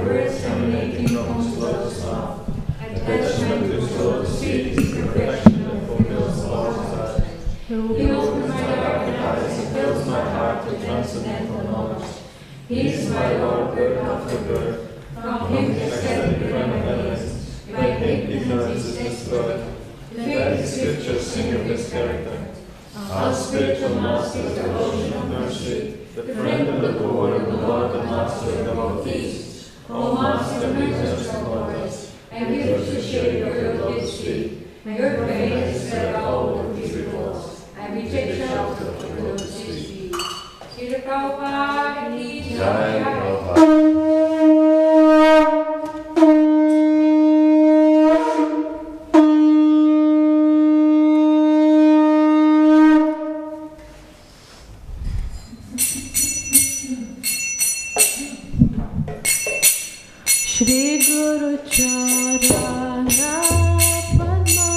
words emanating from his lotus mouth. Attachment to his lotus feet is perfection and fulfills all desires. He opens my darkened eyes and fills my heart with transcendental knowledge. He is my Lord, birth after birth. From him descended divine benevolence. By him ignorance is destroyed. Let the scriptures sing of his character. Our spiritual master is the ocean of mercy, the friend of the poor and the Lord and master of devotees. O Master, ministers of glorious, and give us the shade of your lotus feet. Your fame is spread all of these reports, and we take shelter of your lotus feet. Srila Prabhupada ki Jai. Prabhupada. Shri Guru Charana Padma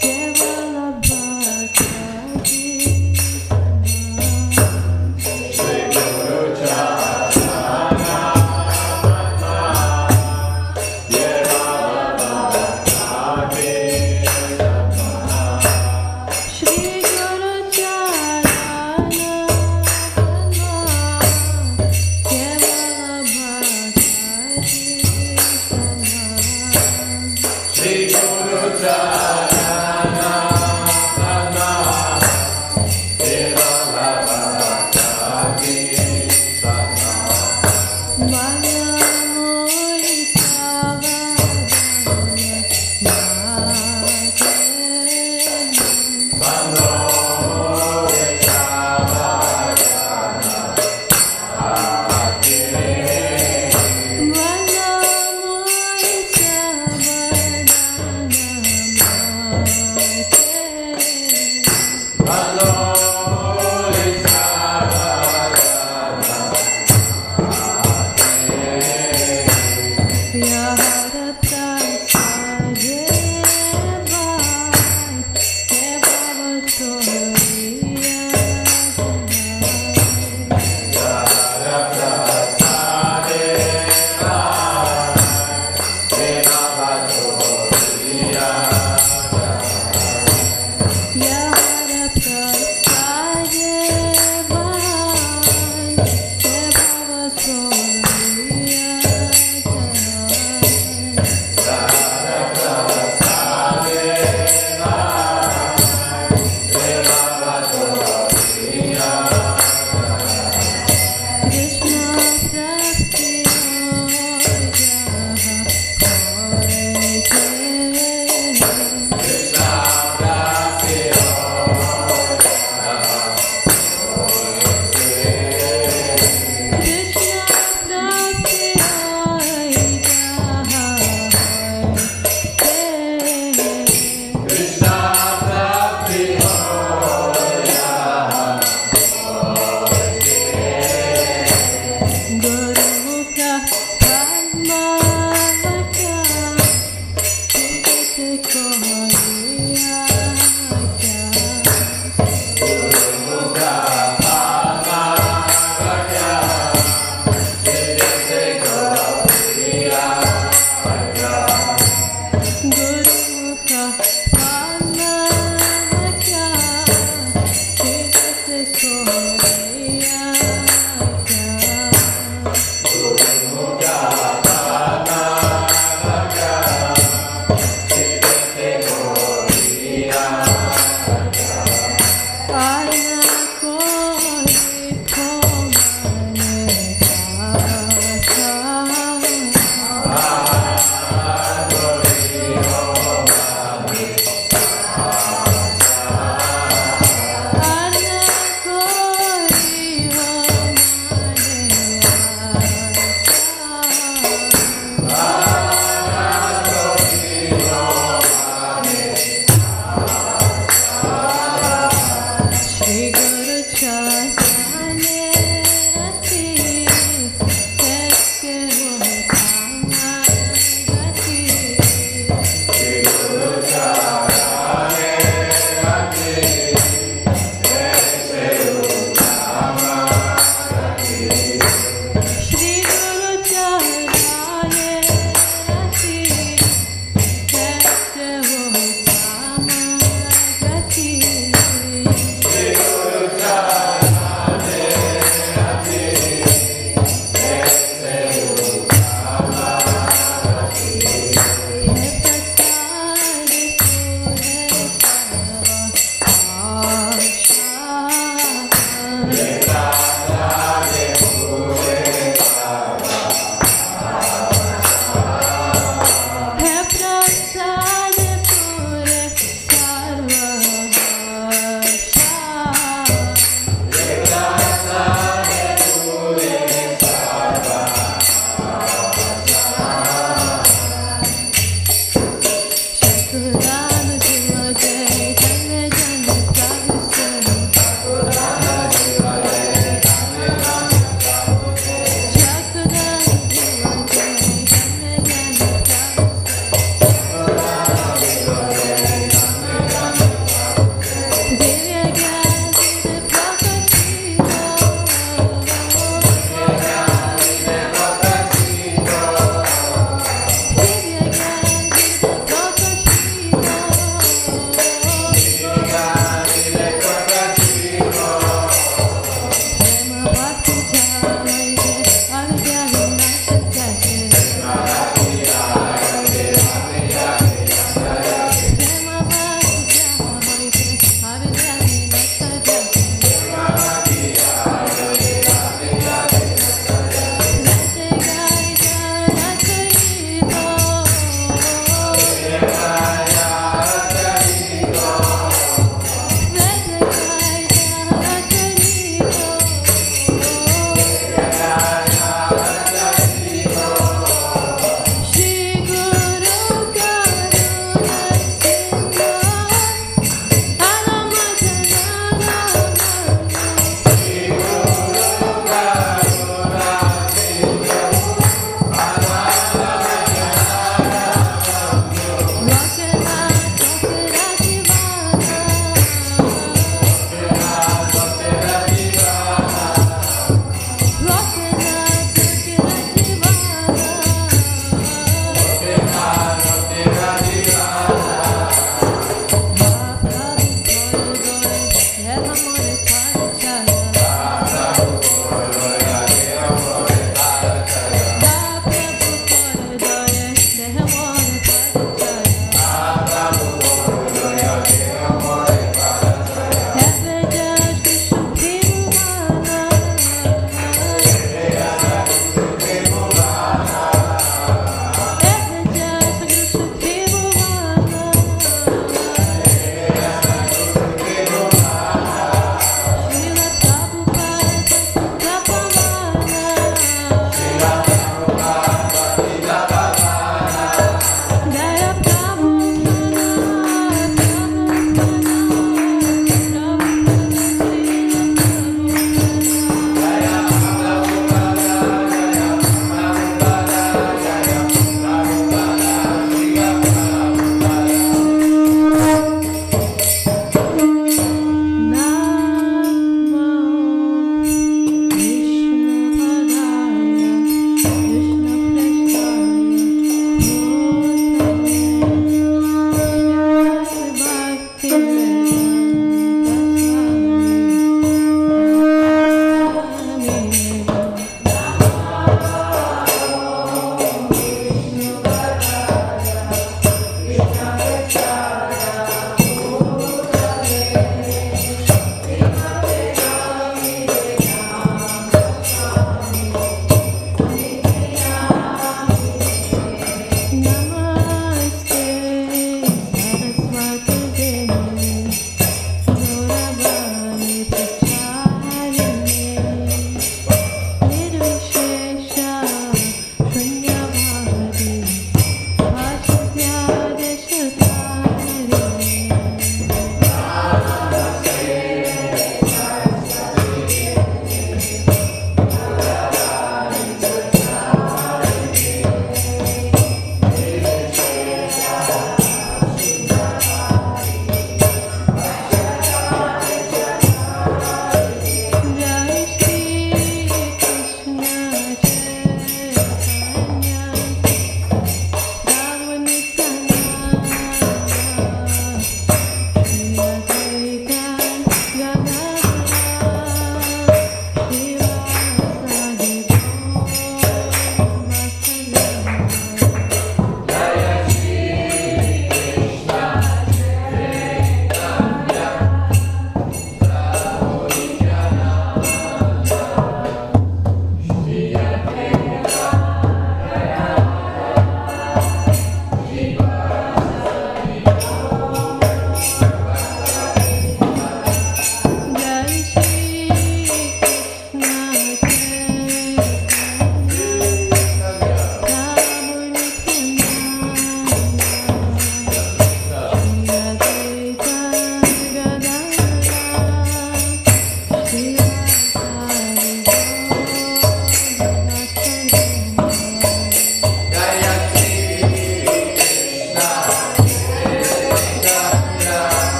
Kevala Bhakta Shri Guru Charana Padma Kevala Bhakta Shri Guru Charana Padma Kevala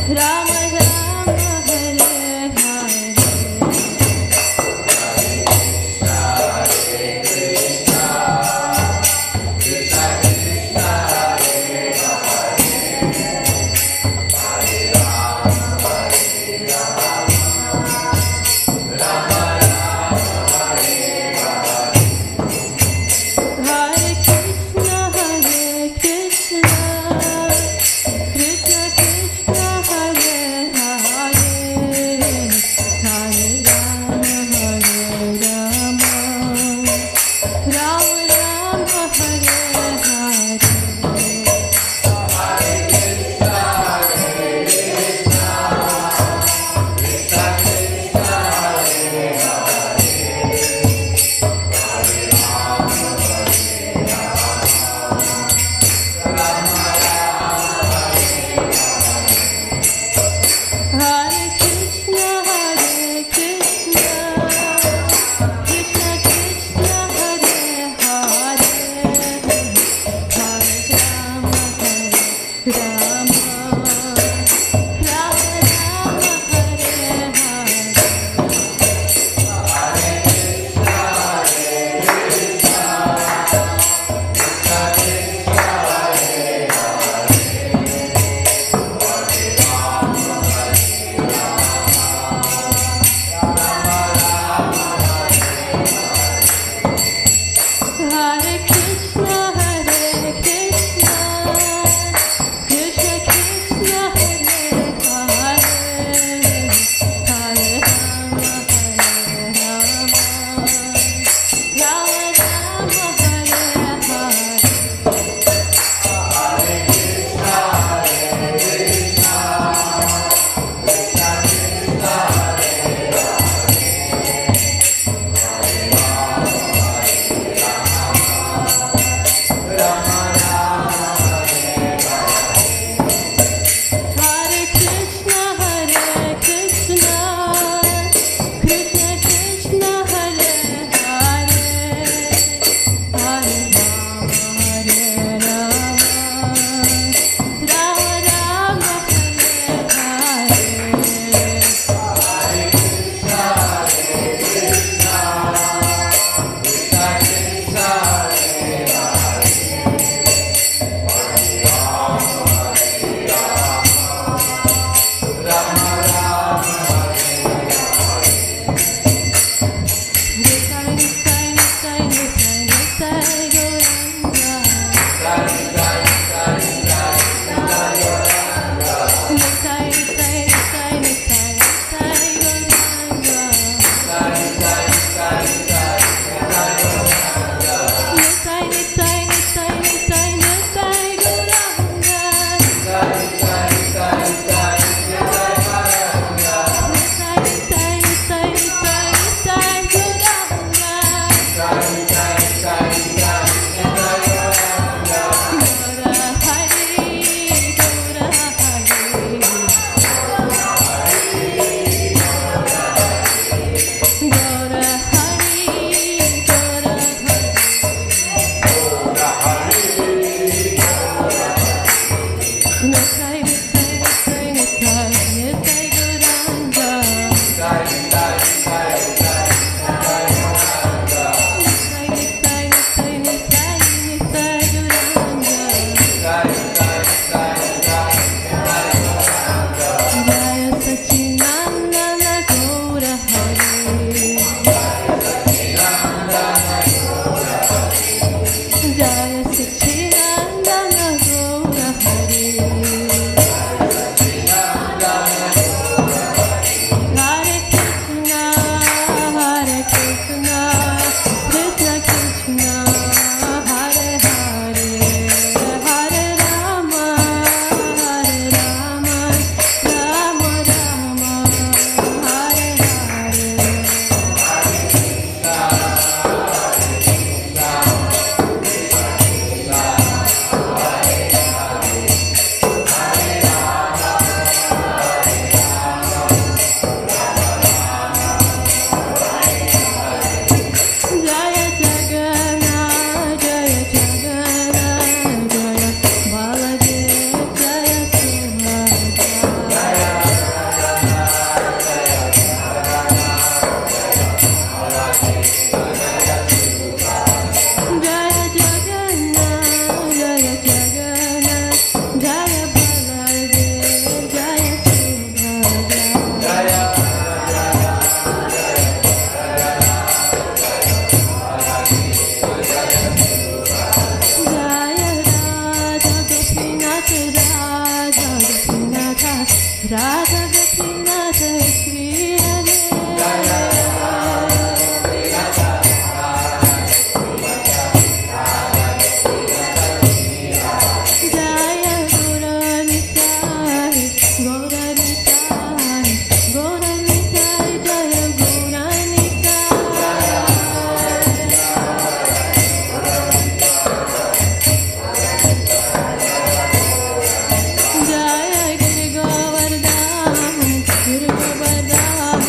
Rama Rama Hare Hare Hare Krishna, Krishna Krishna, Hare Radha Gopinath Shri Radhe Jaya Gauranitai Gauranitai Gauranitai Jaya Jaya Giri Govardhan Giri Govardhan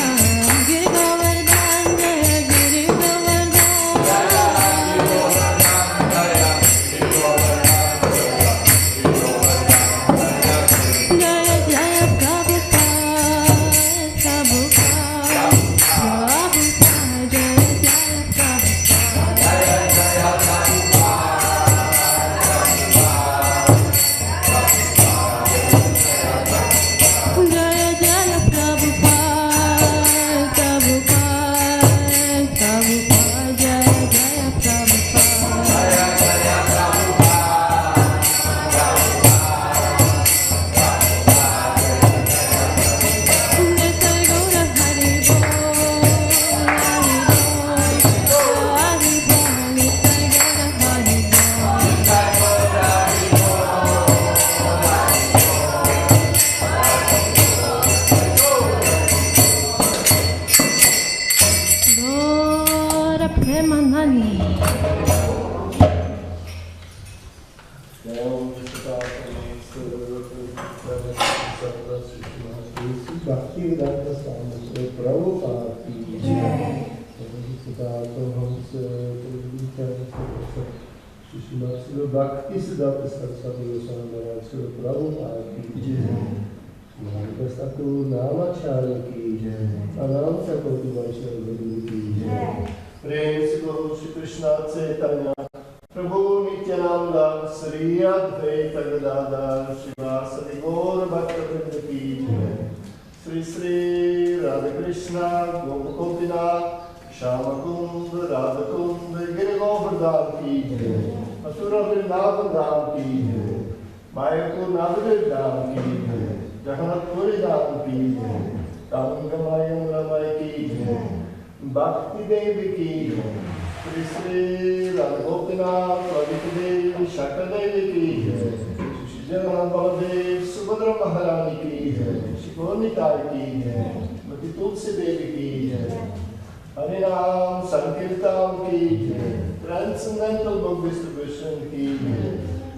Giri Govardhan Jaya Giri Govardhan Jaya Jaya Prabhupada Prabhupada Prabhupada Jaya Jaya Prabhupada Jaya Jaya Prabhupada Prabhupada Prabhupada Jaya Jaya Prabhupada Nitai Gaura Hari Bol Hari Bol Hari Bol Nitai Gaura Hari Bol Gaura Premanani Bhakti Vedanta Swami Prabhupada ki jai. Bhakti Siddhanta Saraswati Goswami Maharaj Prabhupada ki jai. Manifestato Namacharya ki jai. Ananta Koti Vaishnava Guru ki jai. Prem se Guru Shri Krishna Chaitanya Prabhu Nityananda Sri Advaita Gadadhar Shivasadi Gaur Bhakta ki jai. Sri Sri Radha Krishna Gopakopina Shyamakund Radhakund Giri Govardhan ki jai. Mathura Vrindavan Dham ki jai. Mayapur Navadvip Dham ki jai. Jagannath Puri Dham ki jai. Tangamayam Ramai ki jai. Bhakti Devi ki jai. Sri Sri Radha Gopinath Radhika Devi Shaka Devi ki jai. Shri Jagannath Baladev Subhadra Maharani ki jai. Shri Gauranitai ki jai. Mati Tulsi Devi ki jai. Harinam Sankirtan ki jai. Transcendental Book Distribution ki jai.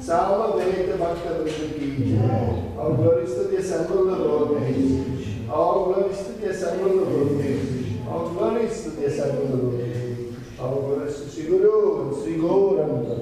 Sama Veda Bhakta Vrinda ki jai. All glories to the assembled devotees. All glories to the assembled devotees. All glories to the assembled devotees. All glories to Sri Guru and Sri Gauranga.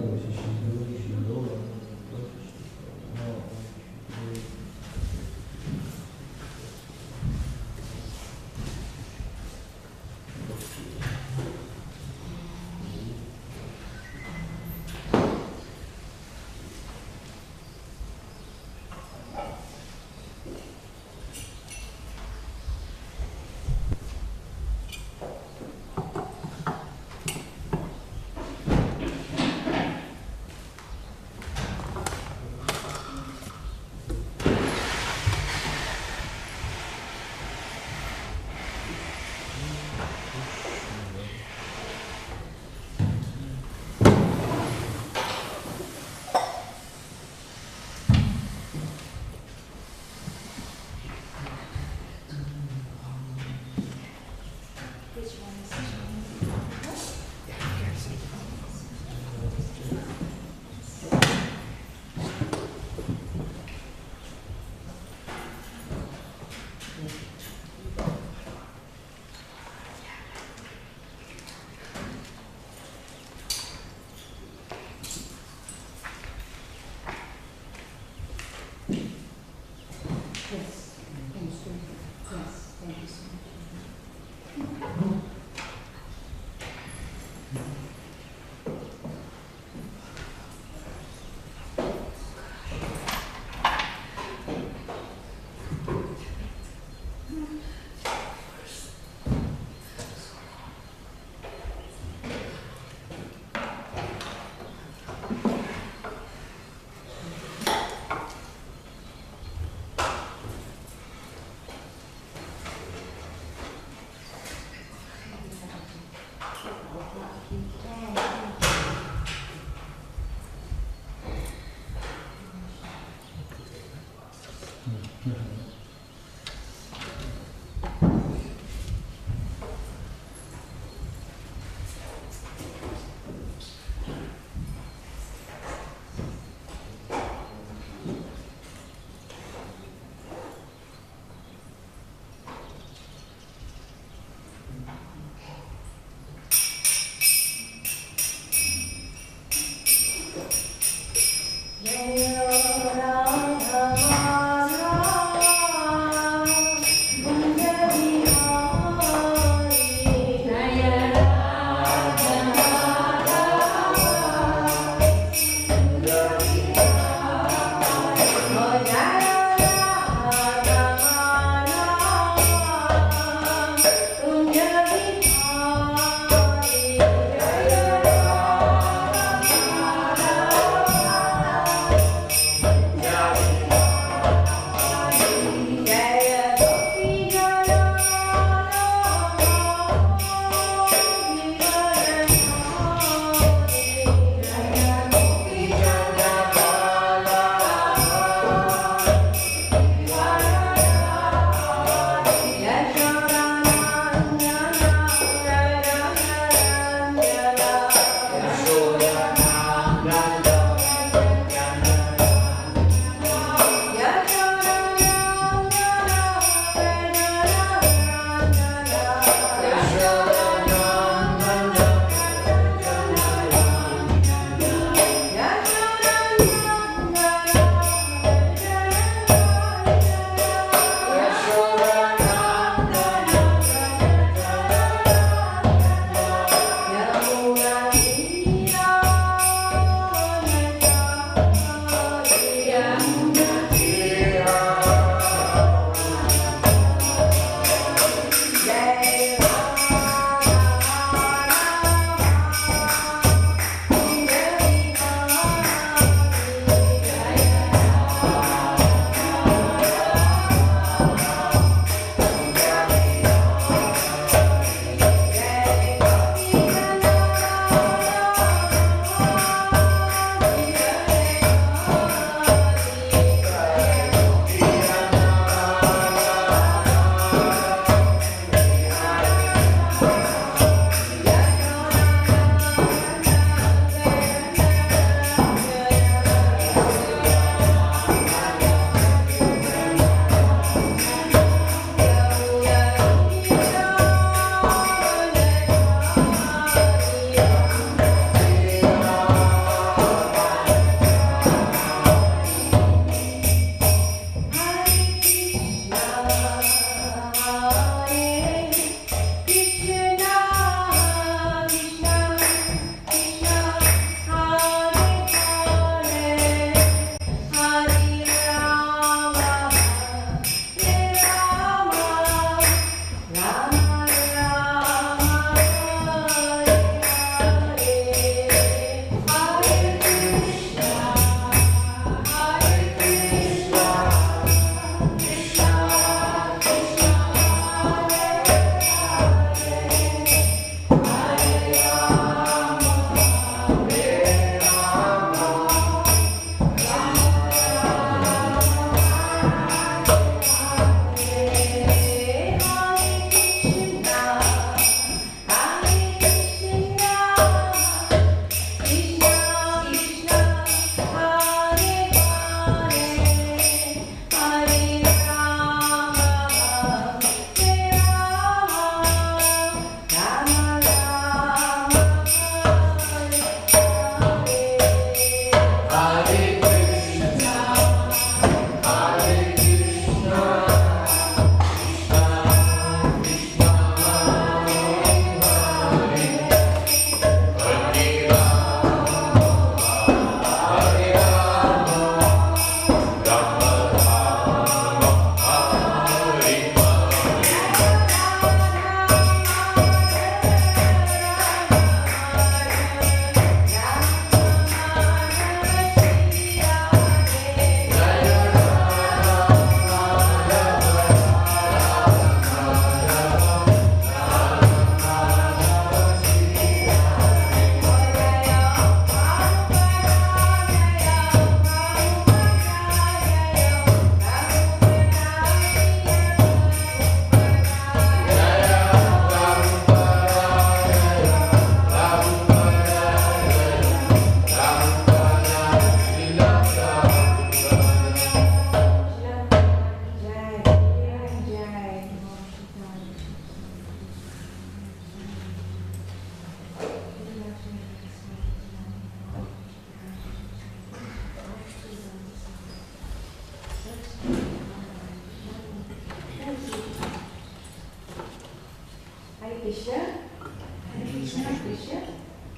Krishna.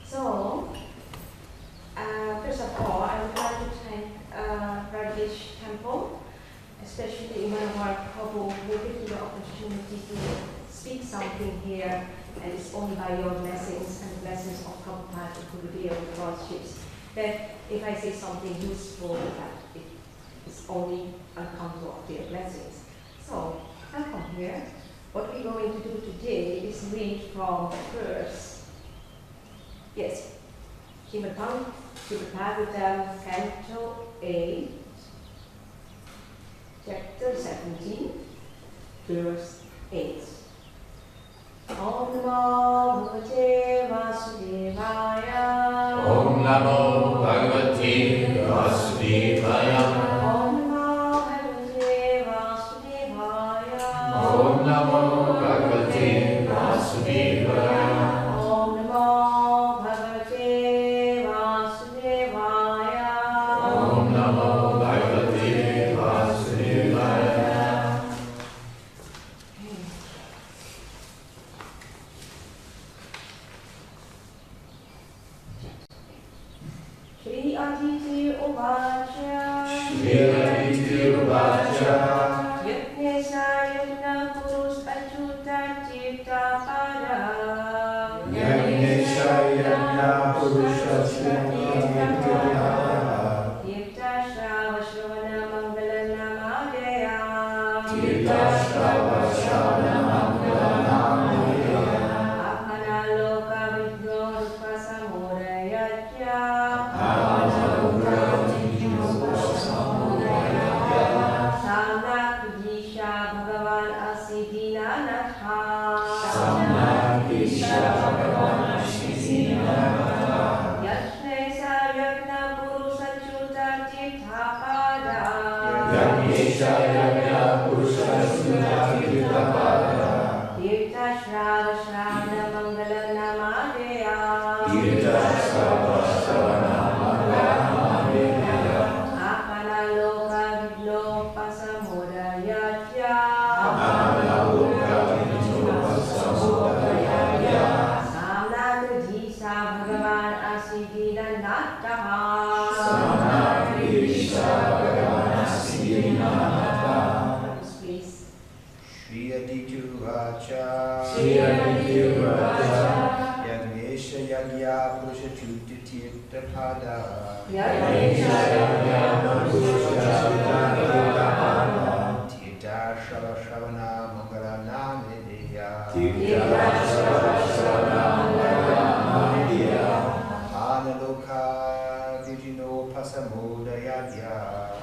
So, first of all, I would like to thank Radhadesh Temple, especially in our couple who gave me the opportunity to speak something here, and it's only by your blessings and the blessings of Prabhupada who reveal the Lordships that if I say something useful, that it is only on account of their blessings. So, welcome here. What we're going to do today is read from the verse. Yes, Srimad Bhagavatam, Canto 8, Chapter 17, verse 8. Om Namo Bhagavate Vasudevaya. Om Namo Bhagavate Vasudevaya. Om Namo Bhagavate Vasudevaya. Om Namo Bhagavate Vasudevaya. Om Namo Bhagavate Vasudevaya. Om Namo Bhagavate Vasudevaya. Shri Aditi Uvacha. Shri Aditi Uvacha. Yajnesa Yajna Purus Achyuta Tirtha Pada. Yajnesha Yajna Purusha Tirtha Tirtha Shrava Shravana Mangala Namadaya. Tirtha Shrava Shravana Mangala Namadaya. Apana Loka Vidyo Rupa Samudayatya. Samna Kudisha Bhagavan Asidina Natha. Yajnesa Yajna Purusa Achyuta Tirtha Pada. Yajnesha Yajna Purusha Tirtha Pada. Tirtha Shrava Shravana Mangala Namadaya. Tirtha Shrava Shravana Mangala Namadaya. Apana Loka Vidyo Pasamudayatya. Apana Loka Vidyo Pasamudayatya. Samna Kudisha Bhagavan Asidina Natha. Samna Kudisha Bhagavan Asidina Natha. Please. Shri Aditi Uvacha. Shri Aditi Uvacha. Yajnesha Yajna Purusha Tirtha Pada. Yajnesha Yajna Purusha Tirtha Pada. Tirtha Shrava Shravana Mangala Namadaya. Tirtha Shrava Shravana Mangala Namadaya. Apana Loka Vidyo Pasamudayatya.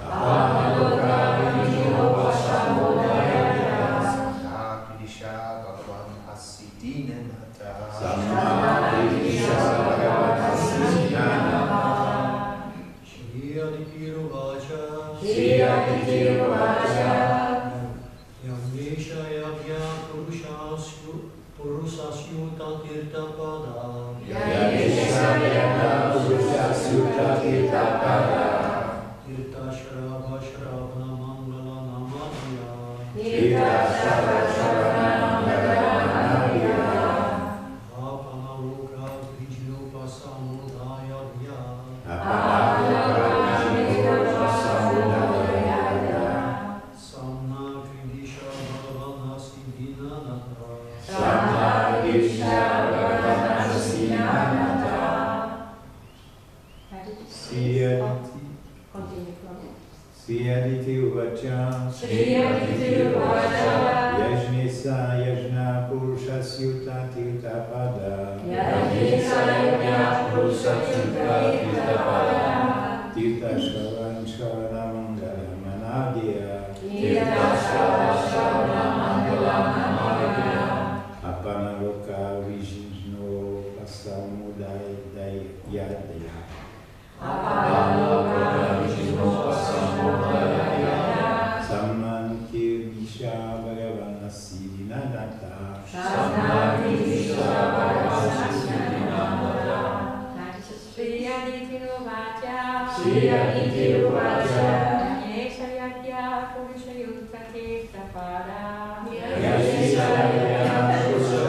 Apana Loka Vidyo Pasamudayatya. Samna Kudisha Bhagavan Asidina Natha. Samna Kudisha Bhagavan Asidina Natha. Shri Aditi Uvacha. Shri Aditi Uvacha. Yajnesha Yajna Purusasyuta Tirtha Pada. Yajnesha Yajna Purusha Tirtha Pada. Tirtha Shrava Shravana Mangala Namadaya. Tirtha Shrava Shravana Mangala Namadaya. Apana Loka Vidyo Pasamudayatya. Apana Loka Vidyo Pasamudayatya. Samna Kudisha Bhagavan Asidina Natha. Samna Kudisha Bhagavan Asidina Natha. Shri Aditi Continue from Shri Aditi Uvacha. Shri Aditi Uvacha. Yajnesa Yajna Purusha Tirtha Pada. Yajnesha Yajna Purusha Tirtha Pada. Tirtha Shravana Mangala Namadaya. Tirtha Shrava Shravana Mangala Namadaya. Apana Loka Vidyo Pasamudayatya. Apana Loka Vidyo Pasamudayatya. Samna Kudisha Bhagavan Asidina Natha. Samna Kudisha Bhagavan Asidina Natha. Shri Aditi Uvacha. Shri Aditi Uvacha. Yajnesha Yajna Purusha Tirtha Pada. Yajnesha Yajna Purusha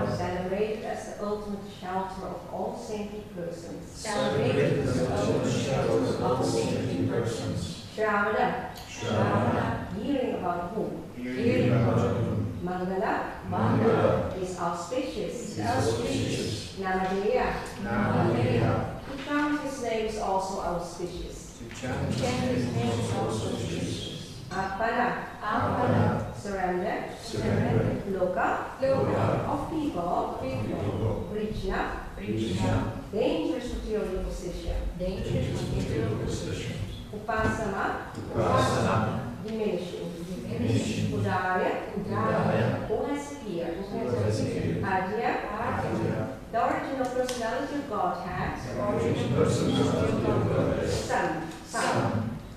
Celebrated as the ultimate shelter of all saintly persons. Shravana. Hearing about whom? Mangala. Is auspicious. Namadeya. To chant his name is also auspicious. Appana. Surrender. Loka. Of people. Krishna. Dangerous material position. Upasana. Diminishing. Udaya. Who has appeared. Adya. The original personality of Godhead. Sun.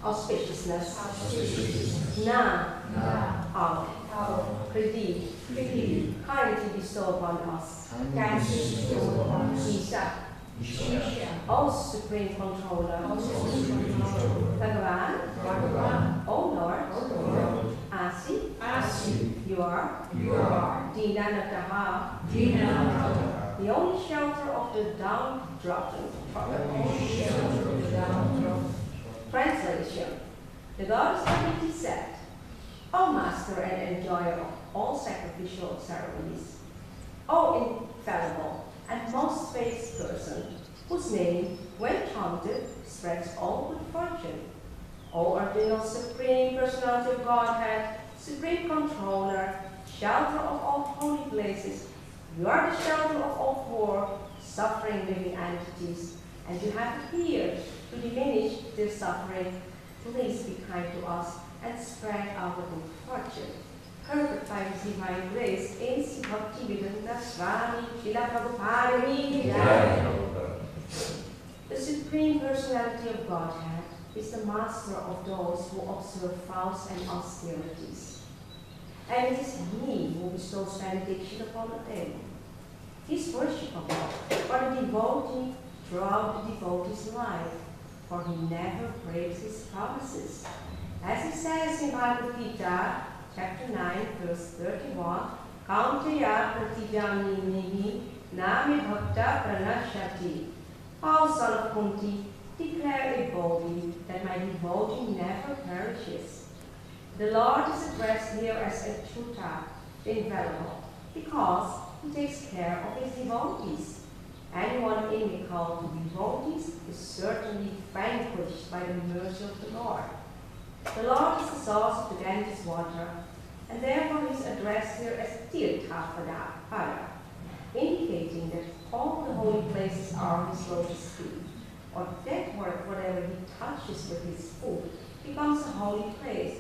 Auspiciousness. Na. Out. Priti. Kindly bestow upon us. Gita. O Supreme Controller. Bhagavan. O Lord. Asi. You are. Dinanataha. The only shelter of the downtrodden. Translation. The goddess Gita said, O Master and enjoyer of all sacrificial ceremonies, O infallible and most faithful person, whose name, when chanted, spreads all good fortune, O original Supreme Personality of Godhead, Supreme Controller, shelter of all holy places, you are the shelter of all poor, suffering living entities, and you have appeared to diminish their suffering. Please be kind to us and spread our good fortune. Heard by His divine grace, in Bhaktivedanta Swami Srila Prabhupada. The Supreme Personality of Godhead is the master of those who observe vows and austerities. And it is He who bestows benediction upon them. He is worshipable for the devotee throughout the devotee's life, for he never breaks his promises. As he says in Bhagavad Gita, chapter 9, verse 31, Kauntaya pratijaminihi nami bhakta pranashati O son of Kunti, declare it boldly that my devotee never perishes. The Lord is addressed here as Achyuta, the infallible, because he takes care of his devotees. Anyone inimical to devotees is certainly vanquished by the mercy of the Lord. The Lord is the source of the Ganges water, and therefore he is addressed here as Tirthapada, indicating that all the holy places are his lotus feet, or that whatever he touches with his foot becomes a holy place.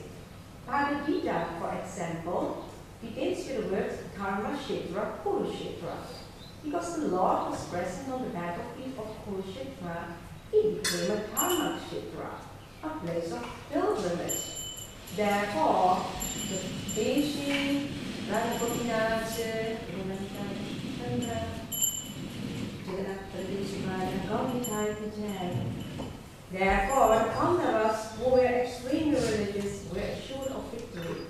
Bhagavad Gita, for example, begins with the words Karma Kshetra Kurukshetra. Because the Lord was present on the battlefield of Kurukshetra, he became a Karma Kshetra, a place of pilgrimage. Therefore, the Deshi, Radhadesh, therefore, the Pandavas, who were extremely religious, were assured of victory.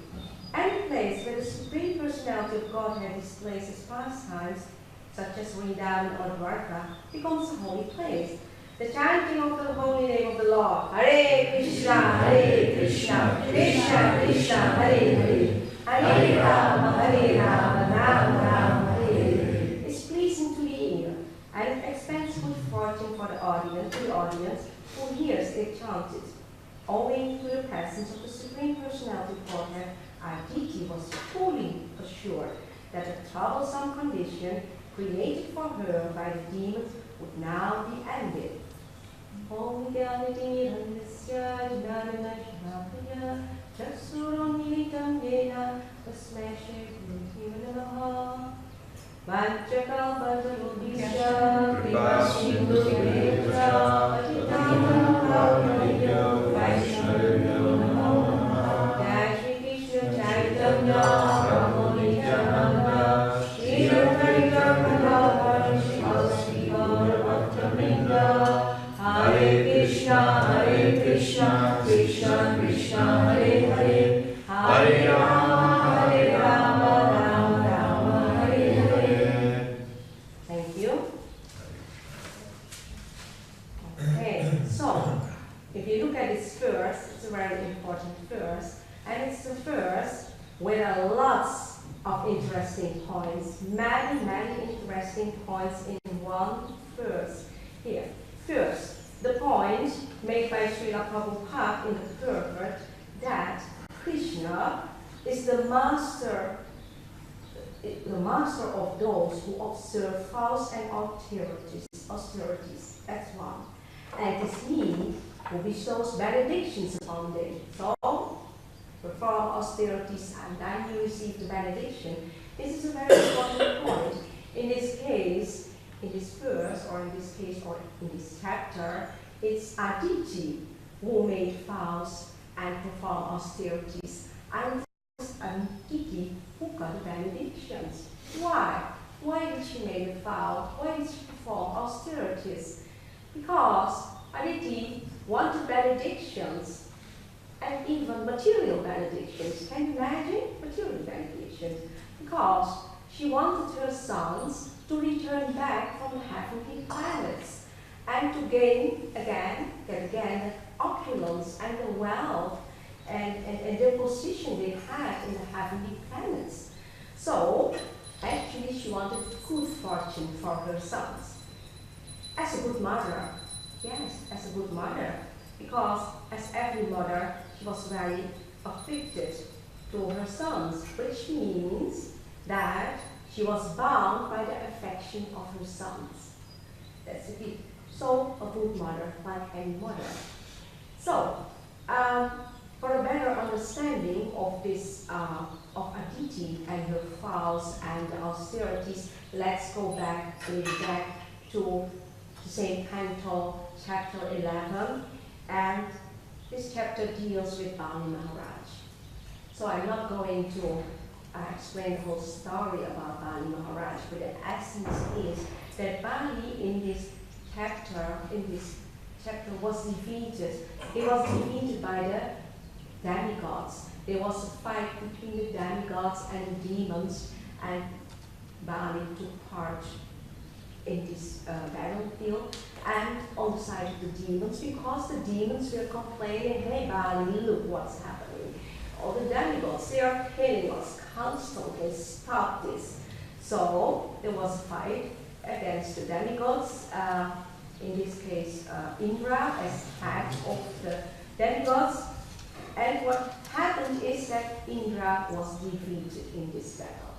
Any place where the Supreme Personality of Godhead displays his pastimes, such as Vrindavan or Dwarka, becomes a holy place. The chanting of the holy name of the Lord, Hare Krishna, Krishna Krishna, Hare Hare, Hare Rama, Rama Hare, is pleasing to the ear, and it expends good fortune for the audience who hears it chanted. Owing to the presence of the Supreme Personality of Godhead, Aditi was fully assured that the troublesome condition created for her by the demons would now be ended. Om Gyanati Handasya Jnanana Shravaya Chaksuram Militam Yena Tasmai Shri Guru Namaha Vanchakalpatarubhisya Kripasindhu Veda Patitanam Pavanabhyo Vaishnavyo Namaha Jai Shri Krishna Chaitanya Prabhu Nityananda Shri Advaita Gadadhar Srivasadi Gaura Bhaktavrinda Hare Krishna, Krishna Krishna, Hare Hare, Hare Rama, Rama Rama, Hare Hare. Thank you. Okay, so if you look at this verse, it's a very important verse, and it's a verse with lots of interesting points, many interesting points in one verse here. First, the point made by Srila Prabhupada in the purport that Krishna is the master of those who observe vows and austerities. That's one. And it is he who bestows benedictions upon them. So, perform austerities and then you receive the benediction. This is a very important point. In this case, in this verse, or in this case, or in this chapter, it's Aditi who made vows and performed austerities. And it's Aditi who got the benedictions. Why? Why did she make a vow? Why did she perform austerities? Because Aditi wanted benedictions, and even material benedictions. Can you imagine? Material benedictions. Because she wanted her sons to return back from the heavenly planets and to get again the opulence and the wealth and the position they had in the heavenly planets. So, actually she wanted good fortune for her sons. As a good mother, yes, as a good mother, because as every mother, she was very afflicted to her sons, which means that she was bound by the affection of her sons. That's it. So, a good mother, like any mother. So, for a better understanding of this, of Aditi and her vows and austerities, let's go back to the same canto, chapter 11, and this chapter deals with Bali Maharaj. So I'm not going to explain the whole story about Bali Maharaj, but the essence is that Bali in this chapter was defeated. He was defeated by the demigods. There was a fight between the demigods and the demons, and Bali took part in this battlefield, and on the side of the demons, because the demons were complaining, hey Bali, look what's happening. All the demigods, they are killing us constantly, stop this. So there was a fight against the demigods, in this case Indra as head of the demigods. And what happened is that Indra was defeated in this battle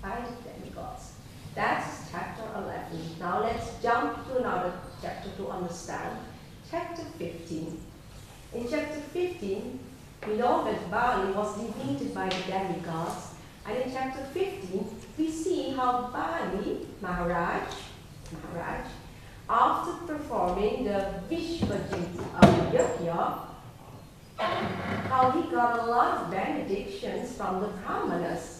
by the demigods. That's chapter 11. Now let's jump to another chapter to understand. Chapter 15. In chapter 15, we know that Bali was defeated by the demigods. And in chapter 15, we see how Bali, Maharaj, after performing the Vishvajit Yajna, how he got a lot of benedictions from the Brahmanas.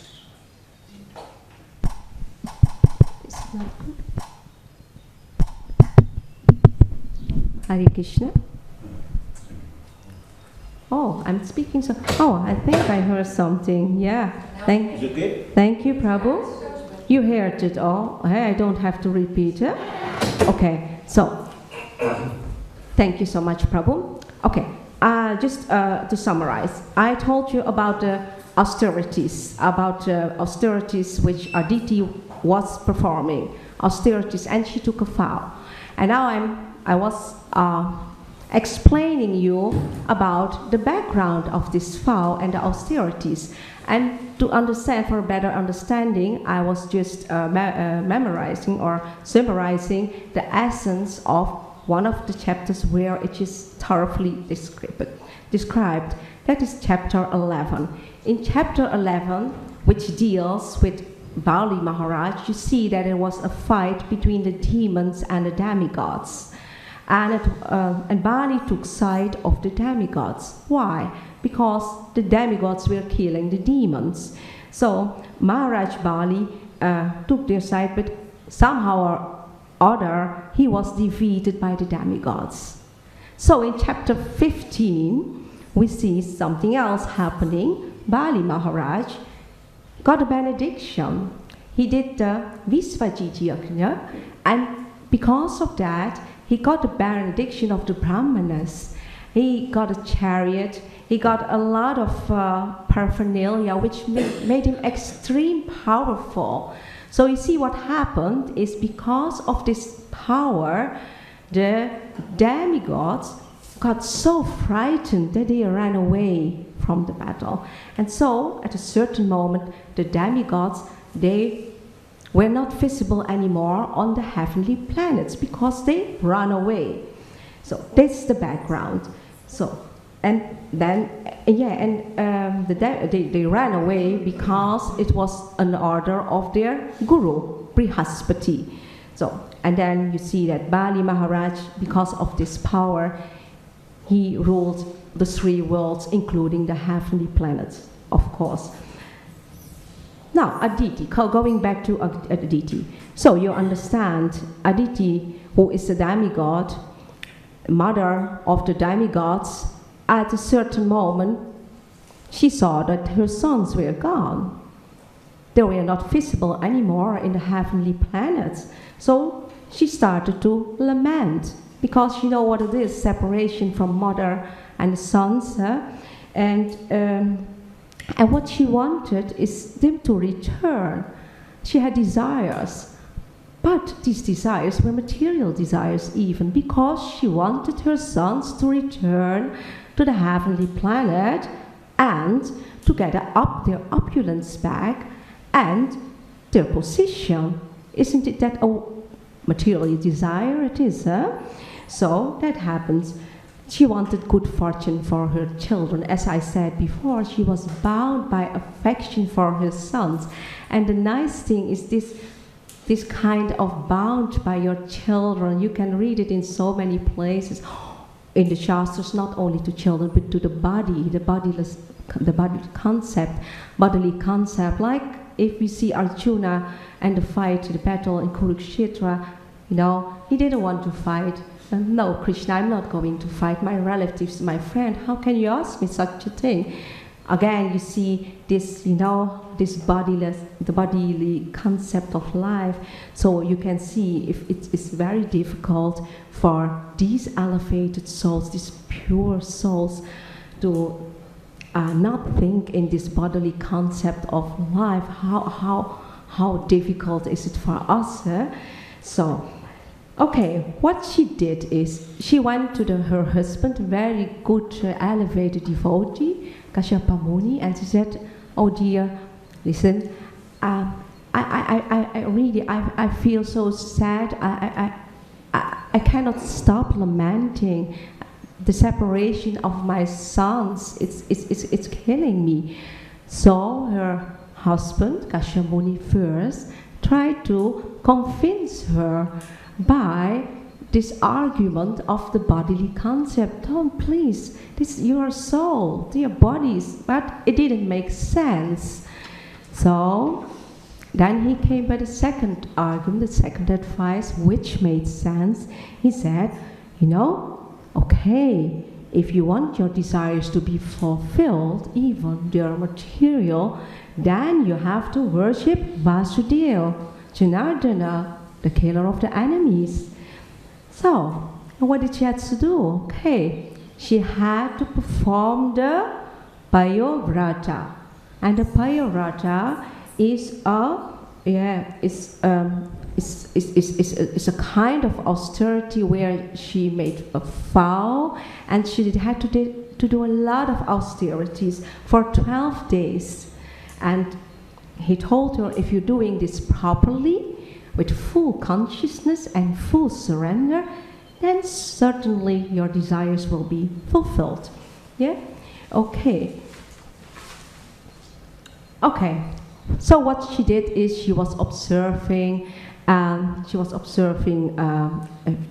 Hare Krishna. Oh, I'm speaking so. Oh, I think I heard something. Yeah. Is it good? Thank you, Prabhu. You heard it all. I don't have to repeat it. Okay. So, thank you so much, Prabhu. Okay. Just to summarize, I told you about the austerities, which Aditi was performing, austerities, and she took a vow. And now I was explaining you about the background of this vow and the austerities. And to understand, for a better understanding, I was just memorizing or summarizing the essence of one of the chapters where it is thoroughly described. That is chapter 11. In chapter 11, which deals with Bali Maharaj, you see that there was a fight between the demons and the demigods. And Bali took side of the demigods. Why? Because the demigods were killing the demons. So Maharaj Bali took their side, but somehow or other he was defeated by the demigods. So in chapter 15, we see something else happening. Bali Maharaj got a benediction. He did the Vishvajit Yajna, and because of that, he got the benediction of the Brahmanas. He got a chariot. He got a lot of paraphernalia, which made him extremely powerful. So you see what happened is because of this power, the demigods got so frightened that they ran away from the battle. And so at a certain moment, the demigods, they were not visible anymore on the heavenly planets because they ran away. So that's the background. So, and then, they ran away because it was an order of their guru, Brihaspati. So, and then you see that Bali Maharaj, because of this power, he ruled the three worlds, including the heavenly planets, of course. Now, Aditi, going back to Aditi. So you understand, Aditi, who is a demigod, mother of the demigods, at a certain moment, she saw that her sons were gone. They were not visible anymore in the heavenly planets. So she started to lament, because you know what it is, separation from mother and sons. And what she wanted is them to return. She had desires, but these desires were material desires even, because she wanted her sons to return to the heavenly planet and to get up their opulence back and their position. Isn't it that a material desire it is? So that happens. She wanted good fortune for her children. As I said before, she was bound by affection for her sons. And the nice thing is this kind of bound by your children. You can read it in so many places. In the Shastras, not only to children, but to the body, the bodily concept. Like if we see Arjuna and the fight, the battle in Kurukshetra, you know, he didn't want to fight. No, Krishna, I'm not going to fight. My relatives, my friend, how can you ask me such a thing? Again, you see this, you know, this the bodily concept of life. So you can see if it is very difficult for these elevated souls, these pure souls, to not think in this bodily concept of life. How difficult is it for us? So, okay, what she did is she went to her husband, very good elevated devotee, Kashyapa Muni, and she said, "Oh dear, listen, I really feel so sad. I cannot stop lamenting the separation of my sons. It's killing me." So her husband, Kashyapa Muni, first tried to convince her by this argument of the bodily concept. "Oh, please, this is your soul, your bodies," but it didn't make sense. So then he came by the second argument, the second advice, which made sense. He said, okay, if you want your desires to be fulfilled, even their material, then you have to worship Vasudeva, Janardana, the killer of the enemies. So, what did she have to do? Okay, she had to perform the Payovrata. And the Payovrata is a kind of austerity where she made a vow, and she had to do a lot of austerities for 12 days. And he told her, if you're doing this properly, with full consciousness and full surrender, then certainly your desires will be fulfilled. Yeah? Okay. Okay. So what she did is she was observing the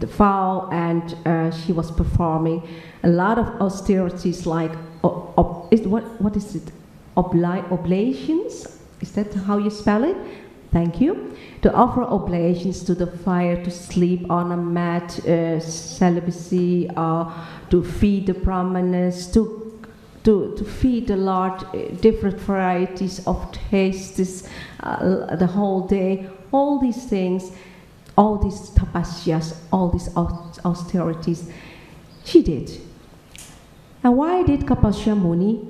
vow, and she was performing a lot of austerities, like what is it? Oblations? Is that how you spell it? Thank you. To offer oblations to the fire, to sleep on a mat, celibacy, to feed the brahmanas, to feed the Lord different varieties of tastes the whole day. All these things, all these tapasyas, all these austerities, she did. And why did Kashyapa Muni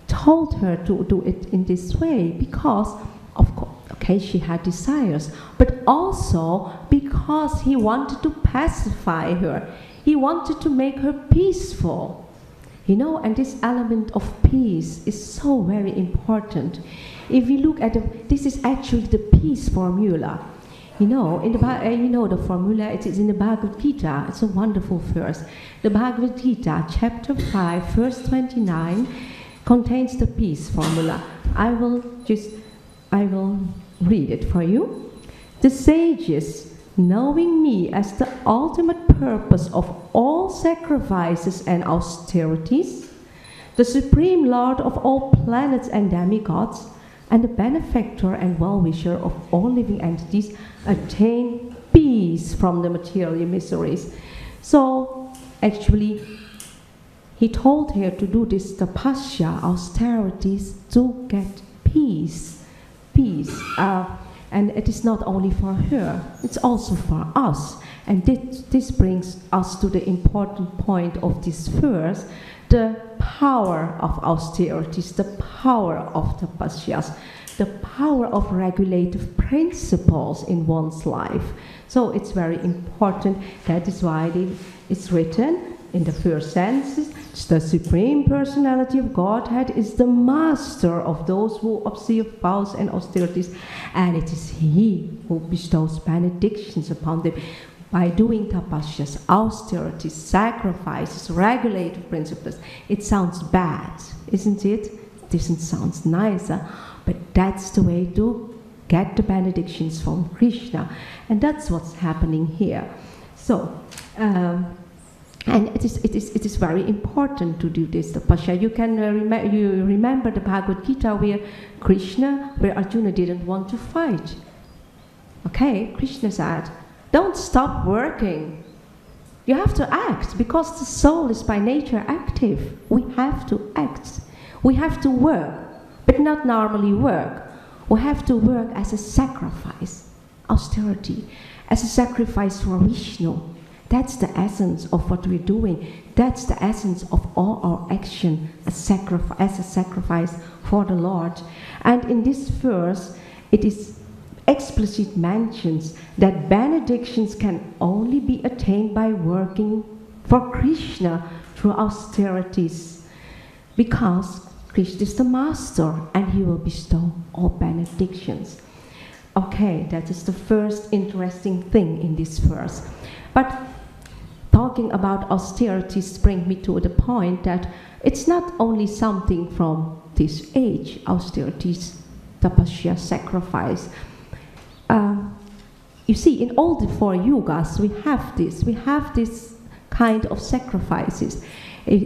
told her to do it in this way? Because, of course, okay, she had desires, but also because he wanted to pacify her. He wanted to make her peaceful. And this element of peace is so very important. If we look at this is actually the peace formula. In the formula, it is in the Bhagavad Gita. It's a wonderful verse. The Bhagavad Gita, chapter 5, verse 29, contains the peace formula. I will read it for you. The sages, knowing me as the ultimate purpose of all sacrifices and austerities, the supreme lord of all planets and demigods, and the benefactor and well-wisher of all living entities, attain peace from the material miseries. So, actually, he told her to do this tapasya, austerities, to get peace. And it is not only for her, it's also for us. And this brings us to the important point of this verse, the power of austerities, the power of tapasyas, the power of regulative principles in one's life. So it's very important. That is why it's written in the first sentences, the Supreme Personality of Godhead is the master of those who observe vows and austerities, and it is He who bestows benedictions upon them. By doing tapasyas, austerities, sacrifices, regulative principles. It sounds bad, isn't it? It doesn't sound nice, but that's the way to get the benedictions from Krishna. And that's what's happening here. So, and it is very important to do this tapasya. You can remember the Bhagavad Gita where Arjuna didn't want to fight. Okay, Krishna said, don't stop working. You have to act, because the soul is by nature active. We have to act. We have to work, but not normally work. We have to work as a sacrifice, austerity, as a sacrifice for Vishnu. That's the essence of what we're doing. That's the essence of all our action, as a sacrifice for the Lord. And in this verse, it is explicit mentions that benedictions can only be attained by working for Krishna through austerities, because Krishna is the master and he will bestow all benedictions. Okay, that is the first interesting thing in this verse. But talking about austerities brings me to the point that it's not only something from this age, austerities, tapasya, sacrifice. You see, in all the 4 yugas, we have this kind of sacrifices.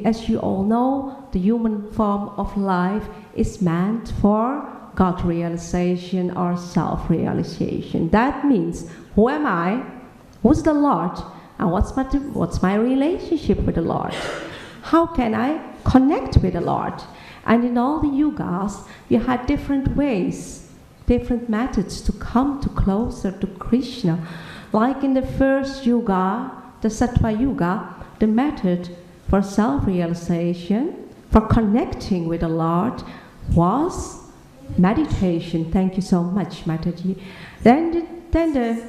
As you all know, the human form of life is meant for God realization or self-realization. That means, who am I? Who's the Lord? And what's my relationship with the Lord? How can I connect with the Lord? And in all the yugas, you had different ways, different methods to come to closer to Krishna. Like in the first yuga, the Sattva Yuga, the method for self-realization, for connecting with the Lord, was meditation. Thank you so much, Mataji. Then the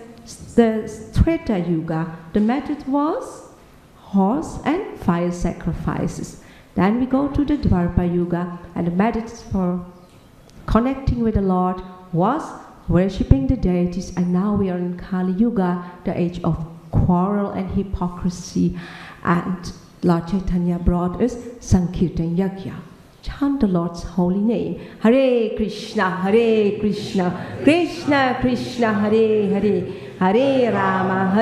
Treta Yuga, the method was horse and fire sacrifices. Then we go to the Dwapara Yuga, and the method for connecting with the Lord was worshipping the deities. And now we are in Kali Yuga, the age of quarrel and hypocrisy. And Lord Chaitanya brought us Sankirtan Yajna. Chant the Lord's holy name. Hare Krishna, Krishna Krishna, Hare Hare, Hare Rama,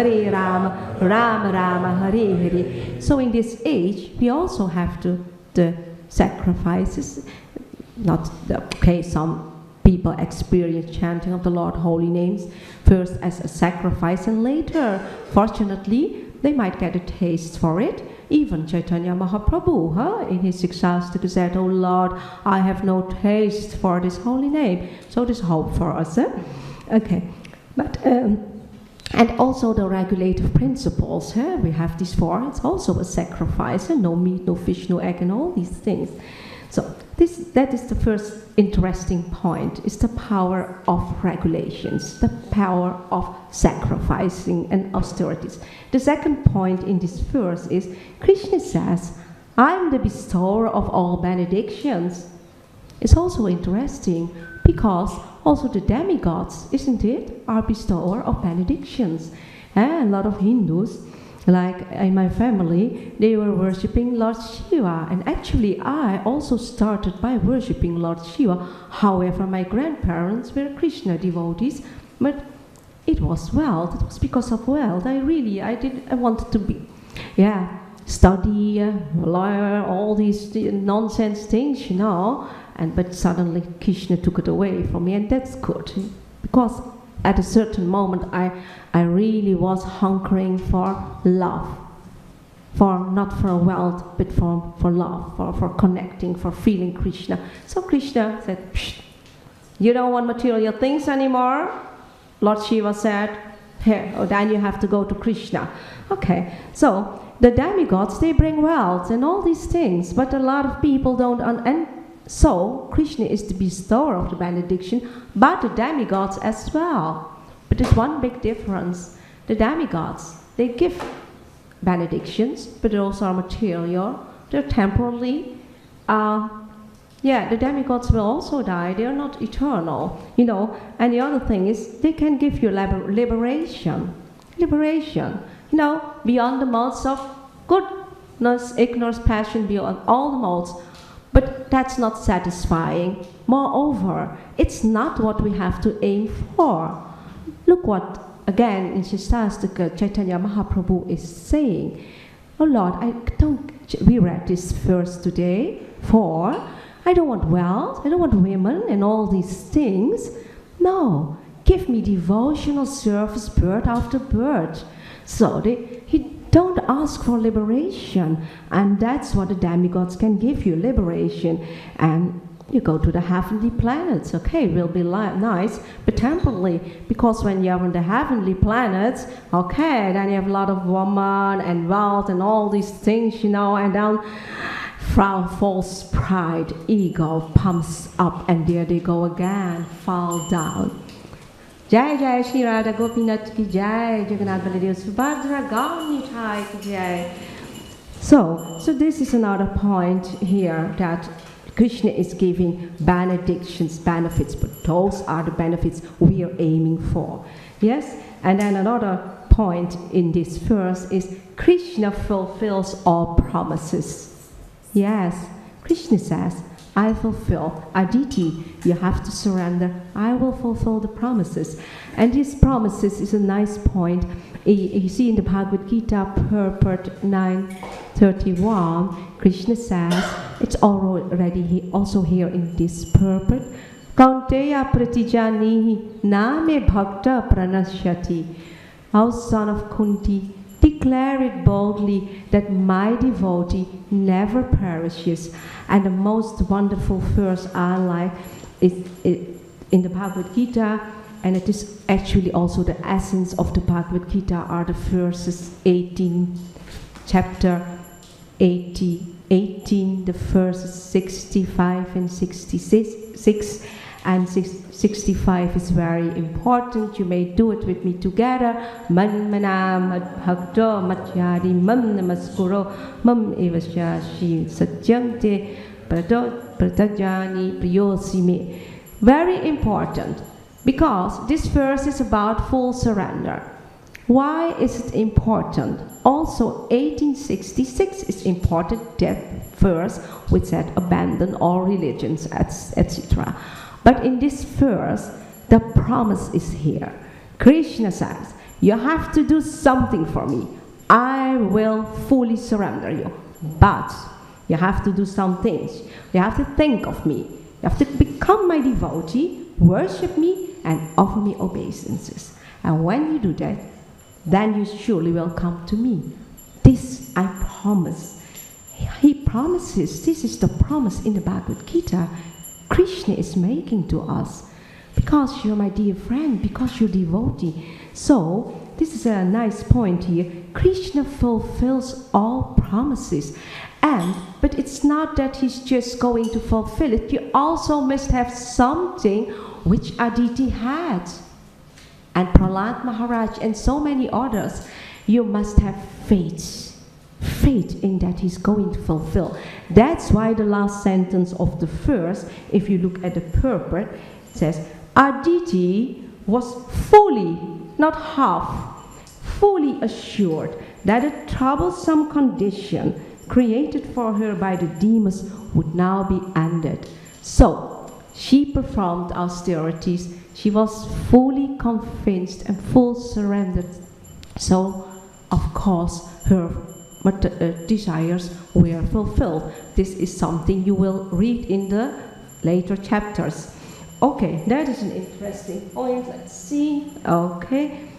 Rama Rama, Hare Hare. So in this age, we also have the sacrifices. Some people experience chanting of the Lord's holy names first as a sacrifice, and later, fortunately, they might get a taste for it. Even Chaitanya Mahaprabhu, in his Sikshastika said, "Oh Lord, I have no taste for this holy name." So there's hope for us. Okay, but and also the regulative principles. We have these 4. It's also a sacrifice. No meat, no fish, no egg, and all these things. So that is the first interesting point. It's the power of regulations, the power of sacrificing and austerities. The second point in this verse is Krishna says, "I'm the bestower of all benedictions." It's also interesting because also the demigods, isn't it, are bestower of benedictions. A lot of Hindus, like in my family, they were worshipping Lord Shiva. And actually, I also started by worshipping Lord Shiva. However, my grandparents were Krishna devotees, but it was wealth. It was because of wealth. I wanted to be, study, lawyer, all these nonsense things, but suddenly Krishna took it away from me, and that's good, because at a certain moment I really was hunkering for love, not for wealth, but for love, for connecting, for feeling Krishna. So Krishna said, "You don't want material things anymore?" Lord Shiva said, "Here, then you have to go to Krishna." Okay, so the demigods, they bring wealth and all these things, but a lot of people don't. And so Krishna is the bestower of the benediction, but the demigods as well. But there's one big difference. The demigods, they give benedictions, but they also are material. They're temporarily. The demigods will also die. They are not eternal, And the other thing is, they can give you liberation, beyond the modes of goodness, ignorance, passion, beyond all the modes. But that's not satisfying. Moreover, it's not what we have to aim for. Look what, again, in Shastastika, Chaitanya Mahaprabhu is saying. "Oh Lord, we read this verse today, for I don't want wealth, I don't want women and all these things. No, give me devotional service birth after birth." So he don't ask for liberation, and that's what the demigods can give you, liberation. And you go to the heavenly planets. Okay, it will be nice, but temporarily, because when you're on the heavenly planets, okay, then you have a lot of woman and wealth and all these things, you know, and then from false pride, ego pumps up, and there they go again, fall down. Jai Jai Shri Radha Gopinath ki Jai, Jagannath Baladev Subhadra Gauni Thai ki Jai. So this is another point here that Krishna is giving benedictions, benefits, but those are the benefits we are aiming for. Yes? And then another point in this verse is Krishna fulfills all promises. Yes, Krishna says, I fulfill. Aditi, you have to surrender. I will fulfill the promises. And these promises is a nice point. You see in the Bhagavad Gita, purport 9:31, Krishna says, it's already also here in this purport, Kaunteya pratijanihi name bhakta pranashyati. O son of Kunti, declare it boldly that my devotee never perishes. And the most wonderful verse I like is in the Bhagavad Gita, and it is actually also the essence of the Bhagavad Gita, are the verses 18, chapter 18, the verses 65 and 66, and 65 is very important. You may do it with me together. Man manam bhakto matyadi mam namaskuro mam evasyashi satyante pratajani priyosime. Very important, because this verse is about full surrender. Why is it important? Also 1866 is important, that verse which said abandon all religions, etc. But in this verse, the promise is here. Krishna says, you have to do something for me. I will fully surrender you. But you have to do some things. You have to think of me. You have to become my devotee, worship me, and offer me obeisances. And when you do that, then you surely will come to me. This I promise. He promises. This is the promise in the Bhagavad Gita Krishna is making to us. Because you're my dear friend, because you're devotee. So, this is a nice point here. Krishna fulfills all promises. But it's not that he's just going to fulfill it. You also must have something which Aditi had. And Prahlad Maharaj and so many others. You must have faith. Faith in that he's going to fulfill. That's why the last sentence of the verse, if you look at the purport, says, Aditi was fully, not half, fully assured that a troublesome condition created for her by the demons would now be ended. So, she performed austerities. She was fully convinced and full surrendered. So, of course, her desires were fulfilled. This is something you will read in the later chapters. Okay, that is an interesting point. Let's see. Okay.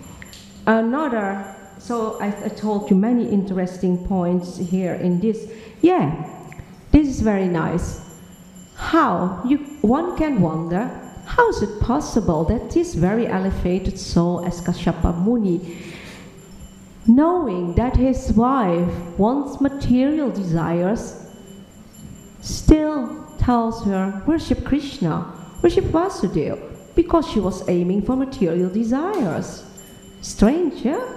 Another, so I told you many interesting points here in this. Yeah, this is very nice. One can wonder, how is it possible that this very elevated soul as Kashyapa Muni, knowing that his wife wants material desires, still tells her, worship Krishna, worship Vasudeva, because she was aiming for material desires. Strange, yeah?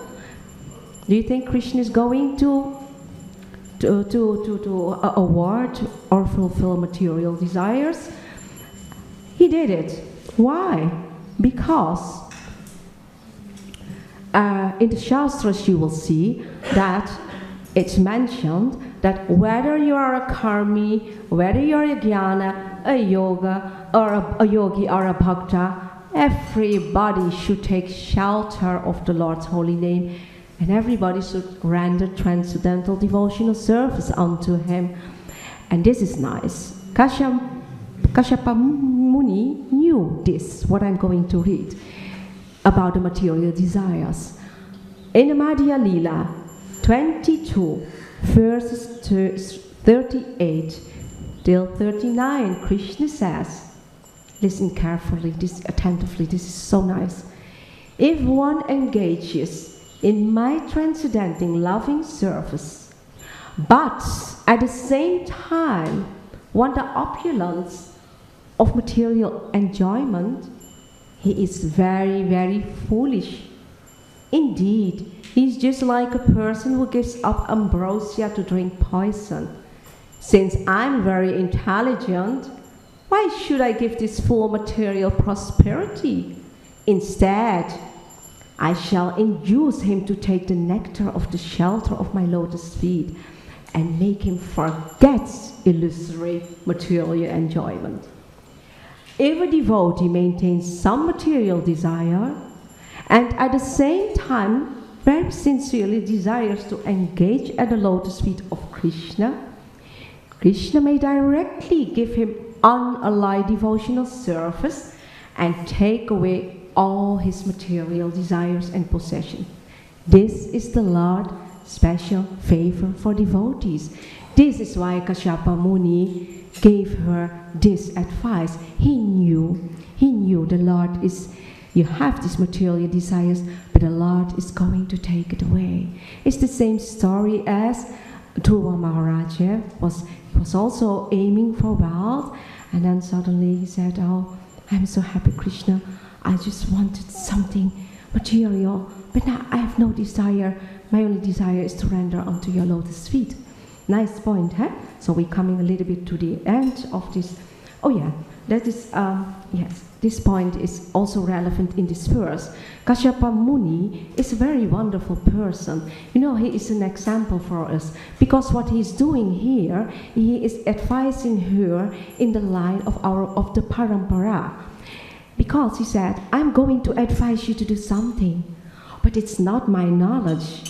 Do you think Krishna is going to award or fulfill material desires? He did it. Why? Because in the Shastras you will see that it's mentioned that whether you are a karmi, whether you are a jnana, a yoga, or a yogi, or a bhakta, everybody should take shelter of the Lord's holy name, and everybody should render transcendental devotional service unto him. And this is nice. Kashyapa Muni knew this, what I'm going to read, about the material desires. In the Madhya Lila 22, verses 38, till 39, Krishna says, listen carefully, attentively, this is so nice. If one engages in my transcendenting loving service, but at the same time want the opulence of material enjoyment, he is very, very foolish. Indeed, he is just like a person who gives up ambrosia to drink poison. Since I'm very intelligent, why should I give this fool material prosperity? Instead, I shall induce him to take the nectar of the shelter of my lotus feet and make him forget illusory material enjoyment. If a devotee maintains some material desire and at the same time very sincerely desires to engage at the lotus feet of Krishna, Krishna may directly give him unallied devotional service and take away all his material desires and possessions. This is the Lord's special favor for devotees. This is why Kashyapa Muni gave her this advice. He knew the Lord is, you have these material desires, but the Lord is going to take it away. It's the same story as Dhruva Maharaja was also aiming for wealth, and then suddenly he said, oh, I'm so happy, Krishna, I just wanted something material, but now I have no desire. My only desire is to render unto your lotus feet. Nice point, huh? So we're coming a little bit to the end of this. Oh yeah, that is, yes, this point is also relevant in this verse. Kashyapa Muni is a very wonderful person. You know, he is an example for us, because what he's doing here, he is advising her in the line of the parampara. Because he said, I'm going to advise you to do something, but it's not my knowledge,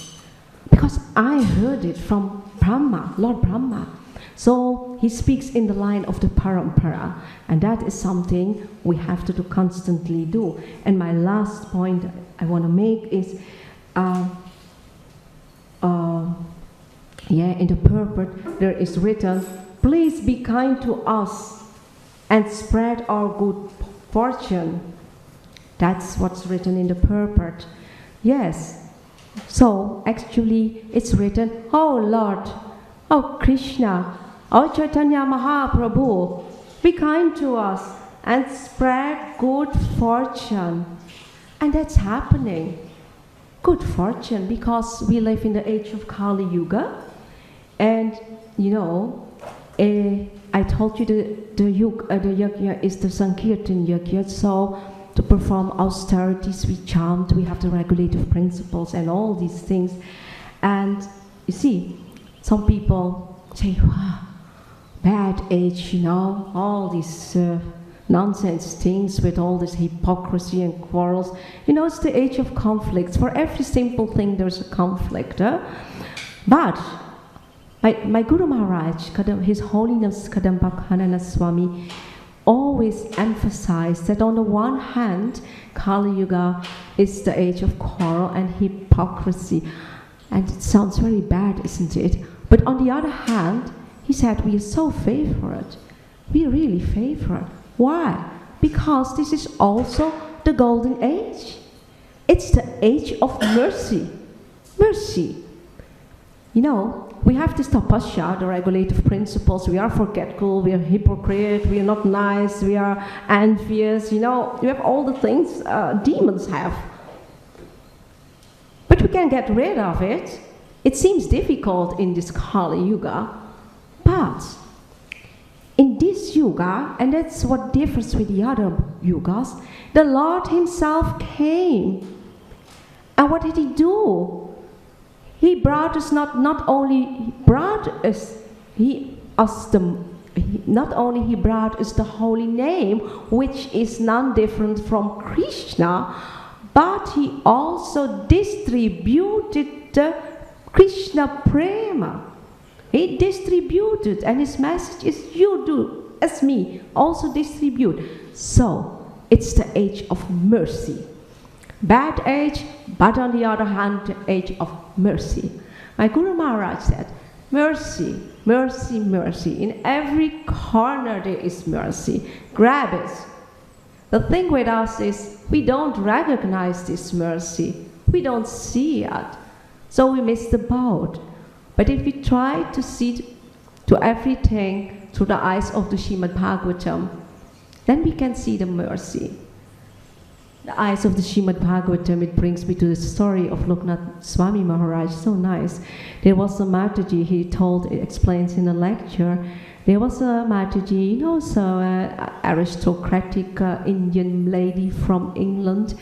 because I heard it from Brahma, Lord Brahma. So he speaks in the line of the parampara, and that is something we have to constantly do. And my last point I want to make is, in the purport there is written, please be kind to us and spread our good fortune. That's what's written in the purport. Yes. So actually it's written, oh Lord, oh Krishna, oh Chaitanya Mahaprabhu, be kind to us and spread good fortune. And that's happening. Good fortune, because we live in the age of Kali Yuga. And you know, I told you the yajna is the Sankirtan yajna. So to perform austerities, we chant, we have the regulative principles and all these things. And you see, some people say, wow, bad age, you know, all these nonsense things with all this hypocrisy and quarrels. You know, it's the age of conflicts. For every simple thing there's a conflict. But my Guru Maharaj, His Holiness Kadambakhanana Swami, always emphasized that on the one hand, Kali Yuga is the age of quarrel and hypocrisy. And it sounds very bad, isn't it? But on the other hand, he said, we are so favored. We really favored. Why? Because this is also the golden age. It's the age of mercy. Mercy. You know, we have this tapasya, the regulative principles. We are forgetful, we are hypocrite, we are not nice, we are envious. You know, you have all the things demons have. But we can get rid of it. It seems difficult in this Kali Yuga. But in this Yuga, and that's what differs with the other Yugas, the Lord Himself came. And what did He do? He brought us not only He brought us the holy name, which is none different from Krishna, but He also distributed the Krishna Prema. He distributed, and His message is, you do as me, also distribute. So it's the age of mercy. Bad age, but on the other hand, the age of mercy. My Guru Maharaj said, mercy, mercy, mercy. In every corner there is mercy. Grab it. The thing with us is we don't recognize this mercy. We don't see it. So we miss the boat. But if we try to see to everything through the eyes of the Srimad Bhagavatam, then we can see the mercy. The eyes of the Srimad Bhagavatam, it brings me to the story of Loknath Swami Maharaj. So nice. There was a Mataji, he explains in a lecture. There was a Mataji, so aristocratic Indian lady from England,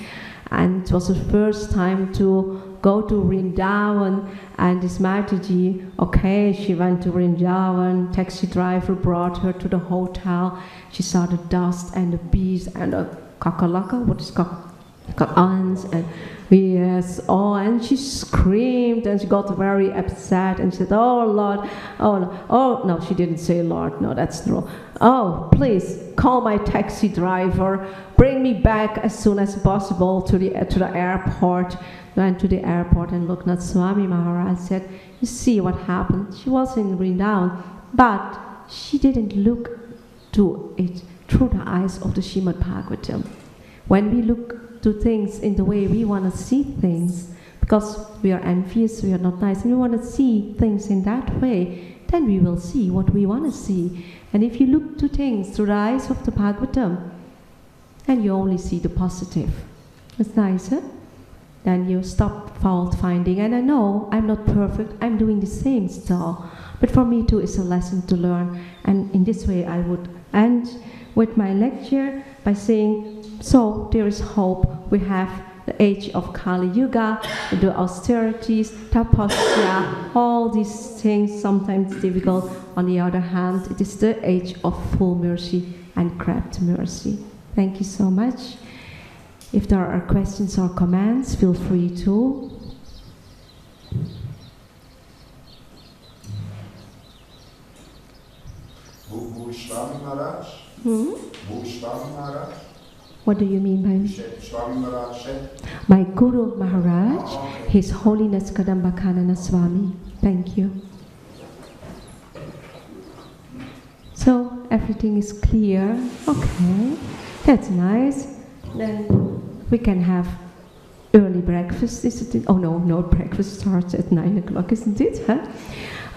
and it was the first time to go to Vrindavan. And this Mataji, she went to Vrindavan. Taxi driver brought her to the hotel. She saw the dust and the bees and the kakalaka, what is ants, and yes, and she screamed and she got very upset and she said, "Oh Lord, no, she didn't say Lord, no, that's true. Oh, please call my taxi driver, bring me back as soon as possible to the airport." Went to the airport, and Loknath Swami Maharaj said, "You see what happened? She was in Vrindavan, but she didn't look to it through the eyes of the Srimad Bhagavatam." When we look to things in the way we want to see things, because we are envious, we are not nice, and we want to see things in that way, then we will see what we want to see. And if you look to things through the eyes of the Bhagavatam, then you only see the positive. It's nice, huh? Then you stop fault finding. And I know I'm not perfect, I'm doing the same still. But for me too, it's a lesson to learn. And in this way I would end with my lecture by saying, so there is hope. We have the age of Kali Yuga, the austerities, tapasya, all these things, sometimes difficult. On the other hand, it is the age of full mercy and craft mercy. Thank you so much. If there are questions or comments, feel free to. Who is Swami Maharaj? Hmm? Who is Swami Maharaj? What do you mean by Swami Maharaj said? my Guru Maharaj? His Holiness Kadambakhanana Swami. Thank you. So everything is clear. Okay, that's nice. Then we can have early breakfast, isn't it? Oh no, breakfast starts at 9 o'clock, isn't it? Huh?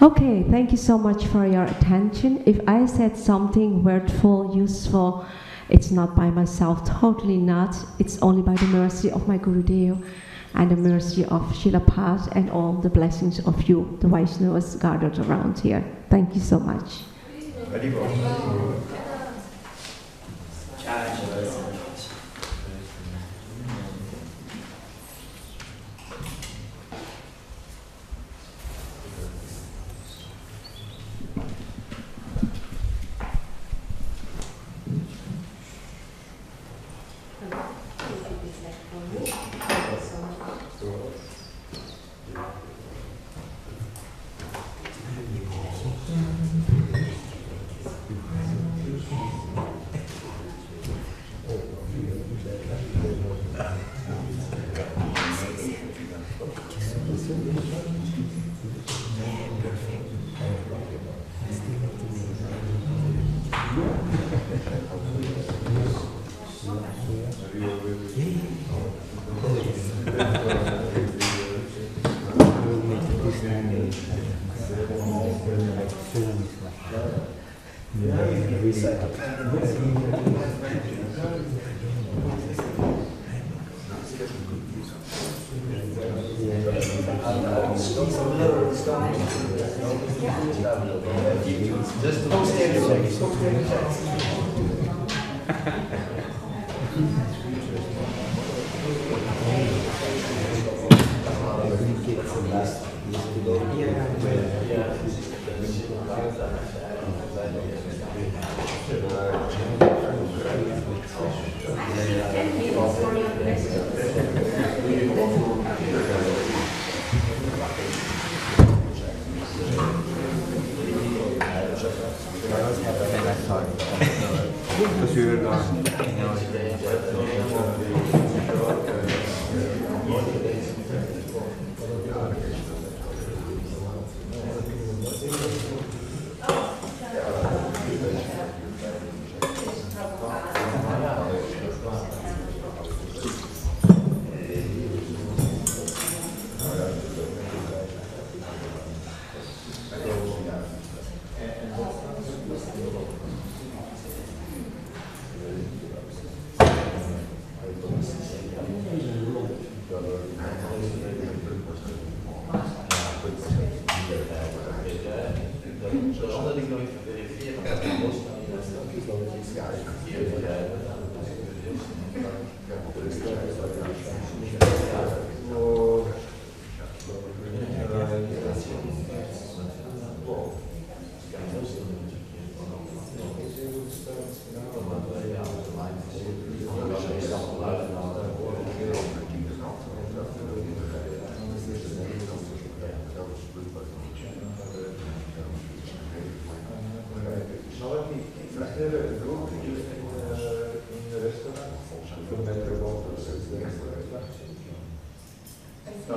Okay, thank you so much for your attention. If I said something wordful, useful, it's not by myself, totally not. It's only by the mercy of my Gurudev and the mercy of Srila Path and all the blessings of you, the Vaishnavas gathered around here. Thank you so much. Dus u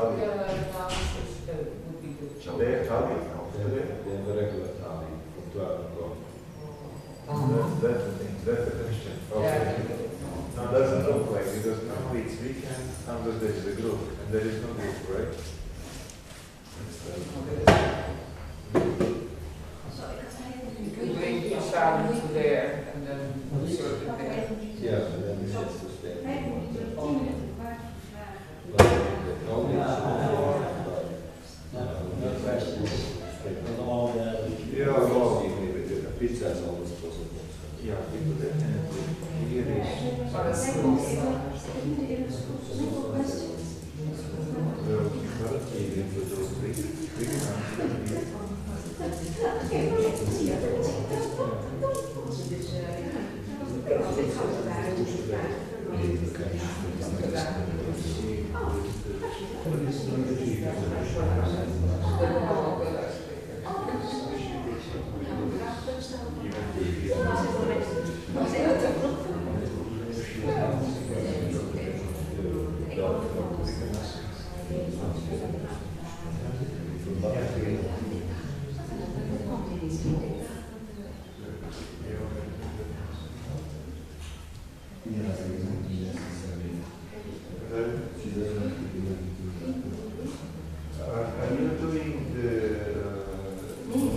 Thali. would be good. They have Thali. They have a regular thali from 12 o'clock. That's the thing. That's the question. Okay. Now doesn't look like, because normally it's weekend, sometimes there is a group, and there is no group, right? You could bring Isha to there and then sort it there. Yeah, but then we have to stay. Yeah, well, Pizza is always possible. yeah, people definitely. Here is For the schools. even for those big Are you doing the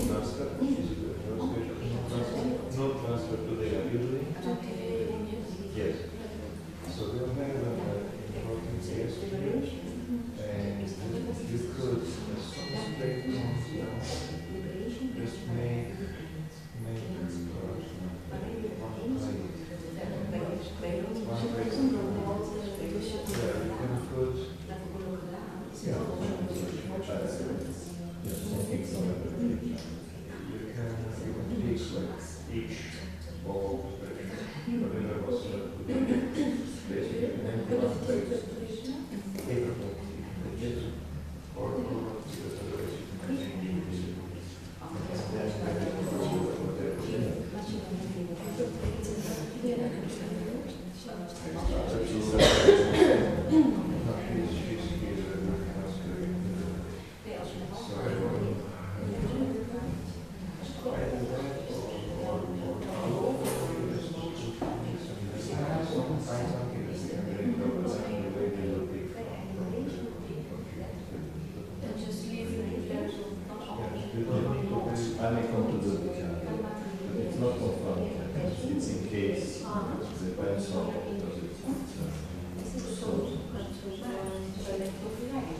transfer? No transfer today, are you doing? Yes. So we'll have an important guest here, and you could just make each ball, whatever was basically, and then one place capable or because otherwise you can change I may come to the but it's not confirmed. It's in case. It depends on so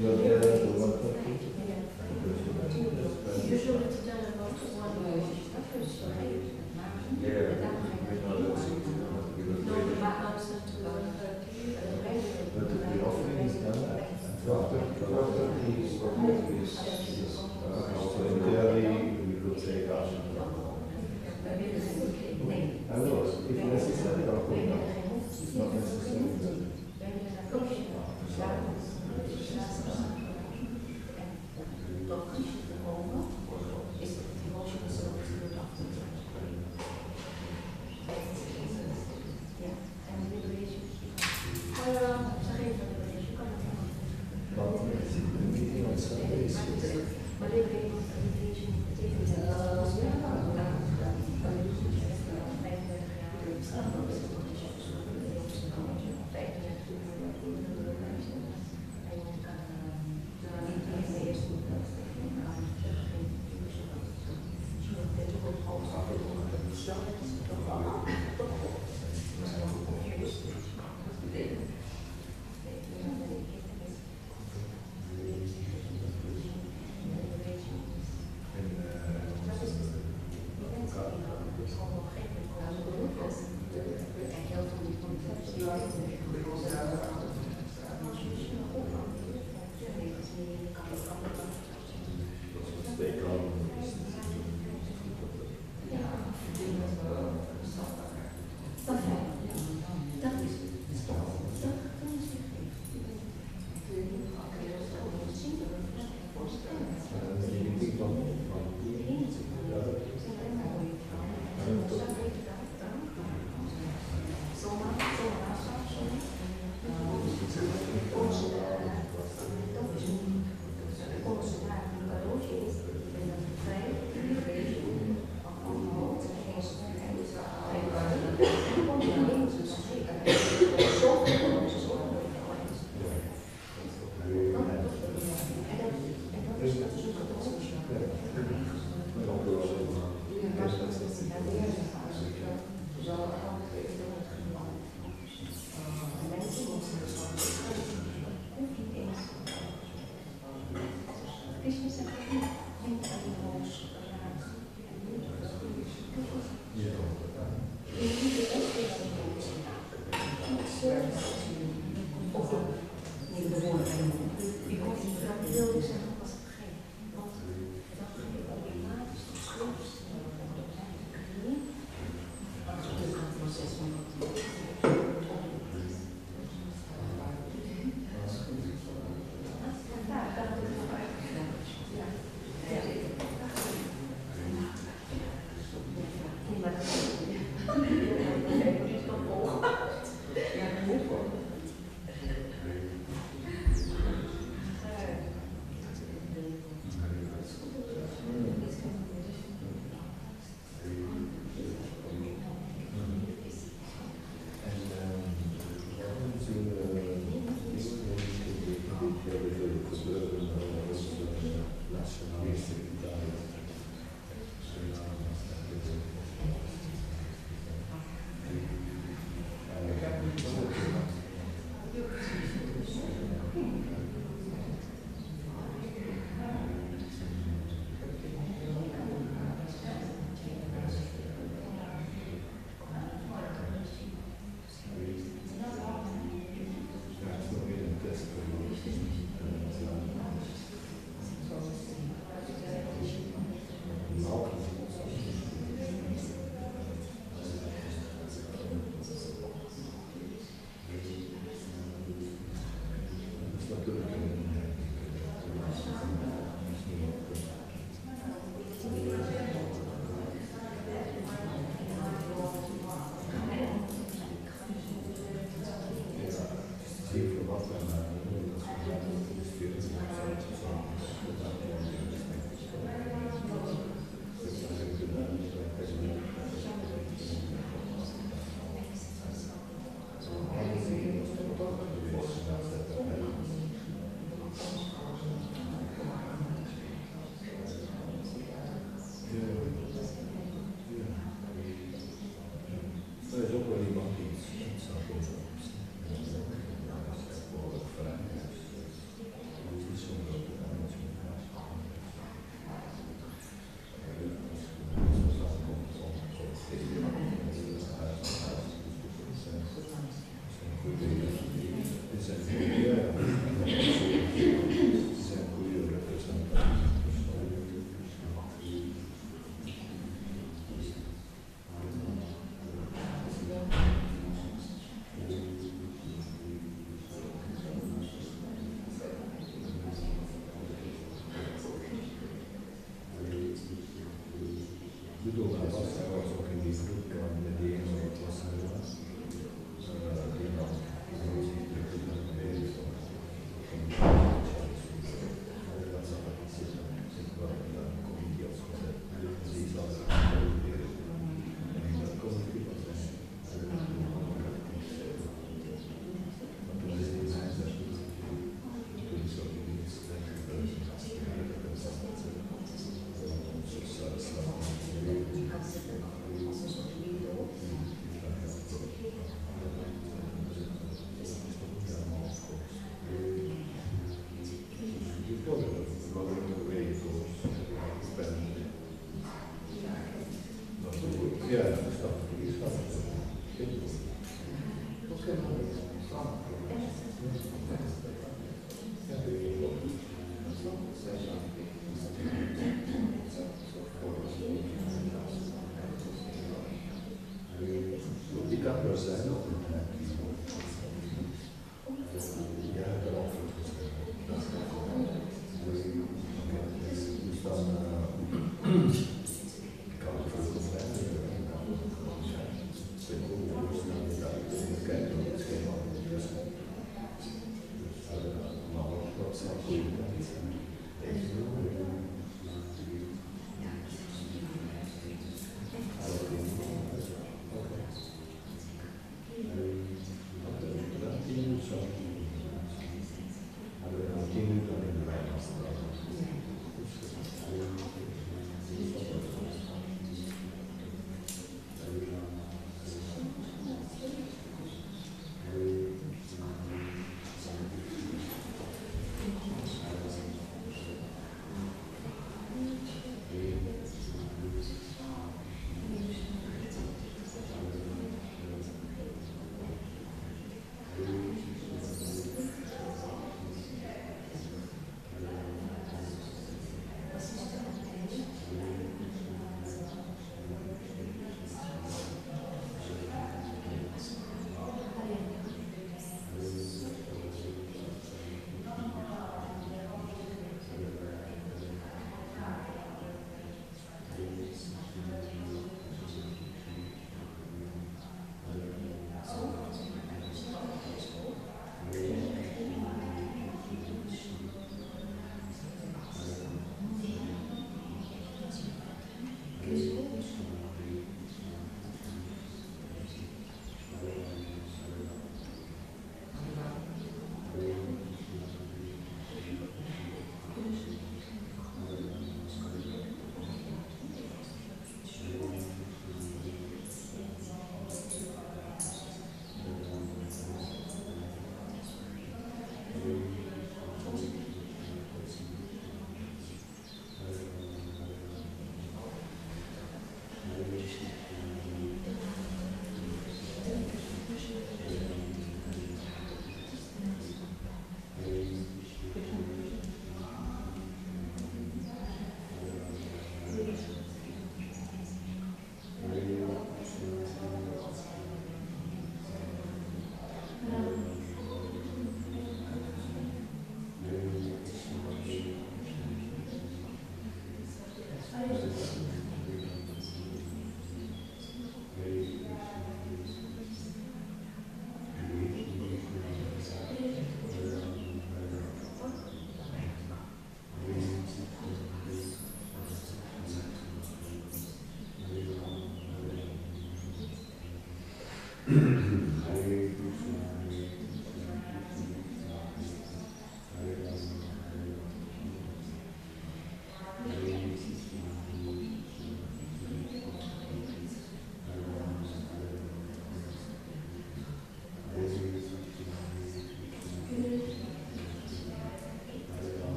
you're there to 1:30? Yeah, But the offering is done at 12:30. So in theory, we could say that. I know, if necessary, I'll put it down. It's not necessary. But the meeting on Sunday is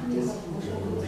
Yes.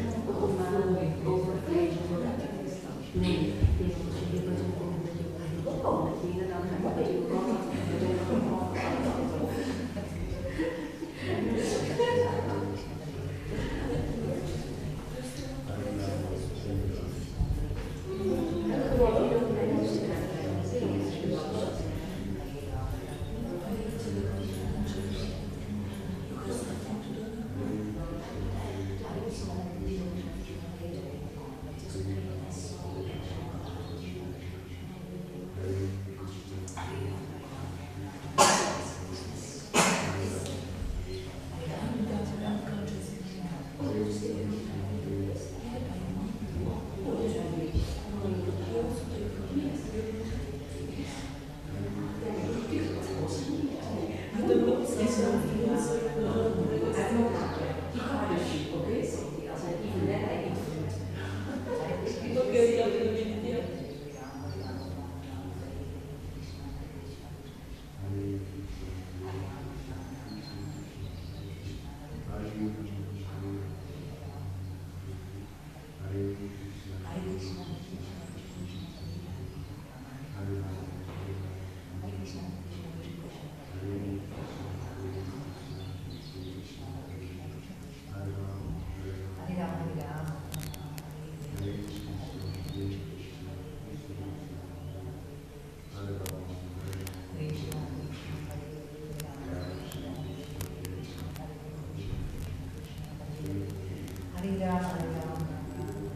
Hare Ram, Hare Ram, Ram Ram,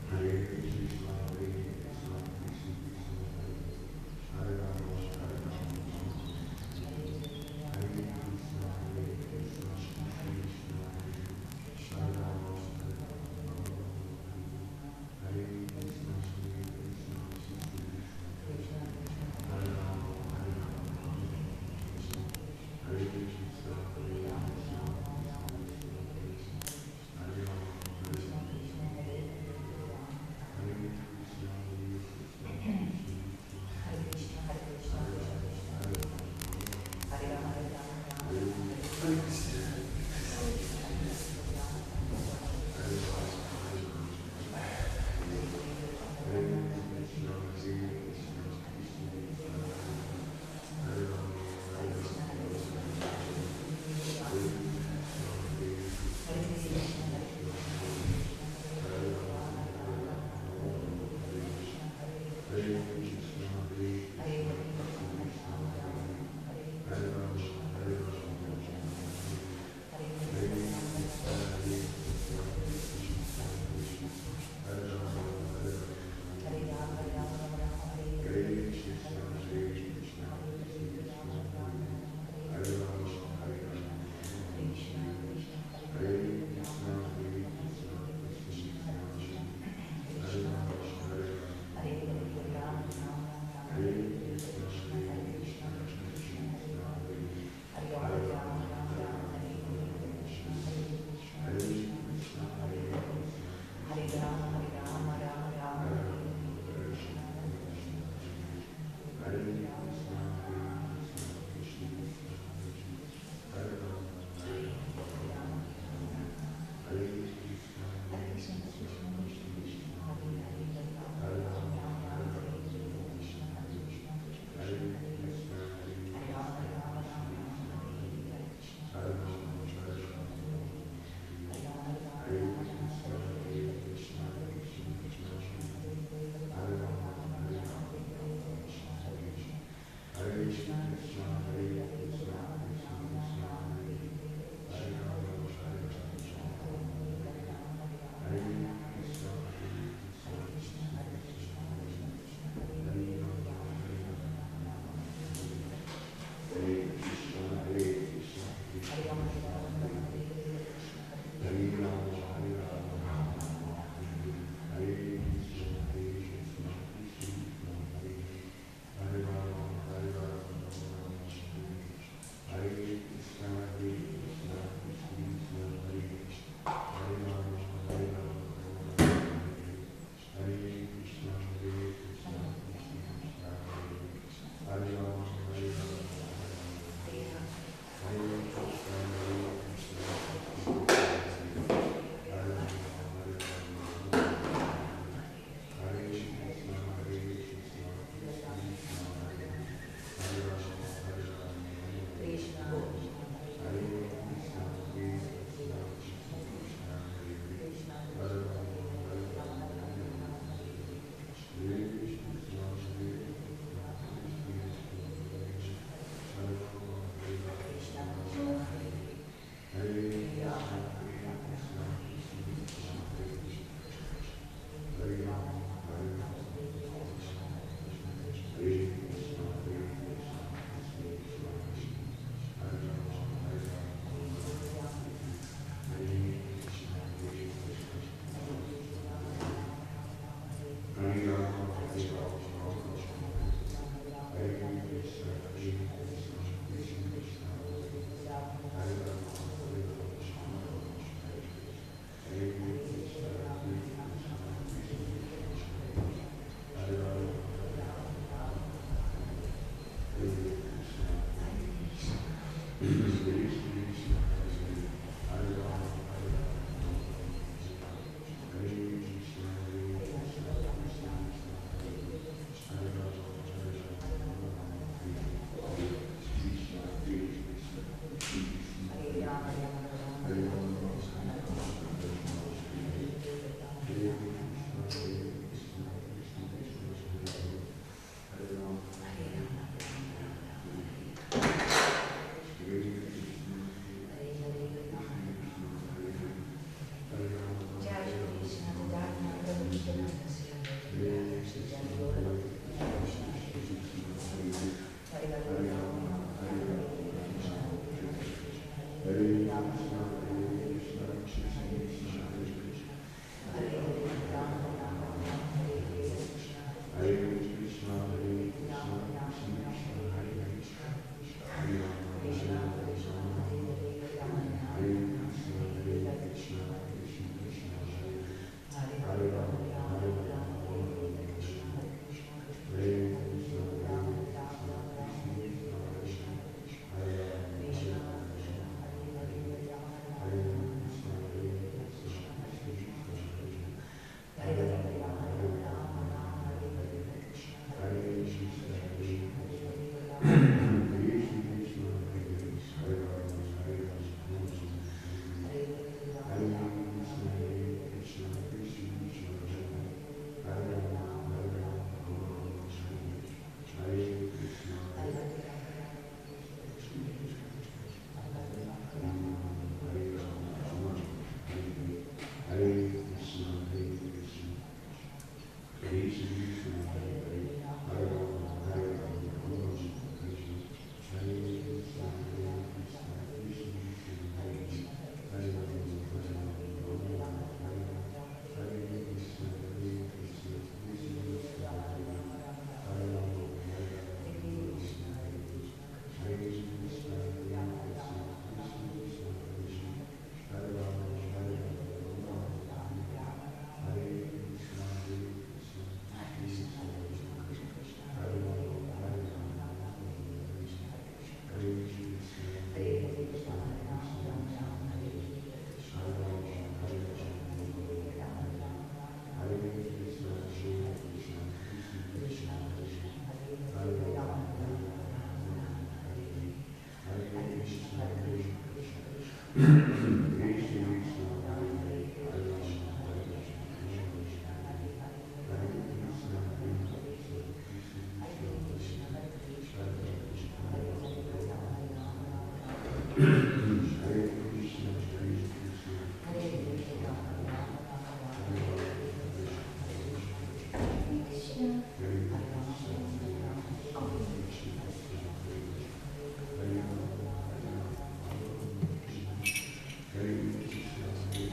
Hare Krishna, Hare Krishna, Hare Rama, Hare Rama, Hare Krishna, Hare Krishna, Hare Rama, Hare Krishna, Hare Krishna, Hare Rama, Hare Krishna, Hare Krishna, Hare Krishna,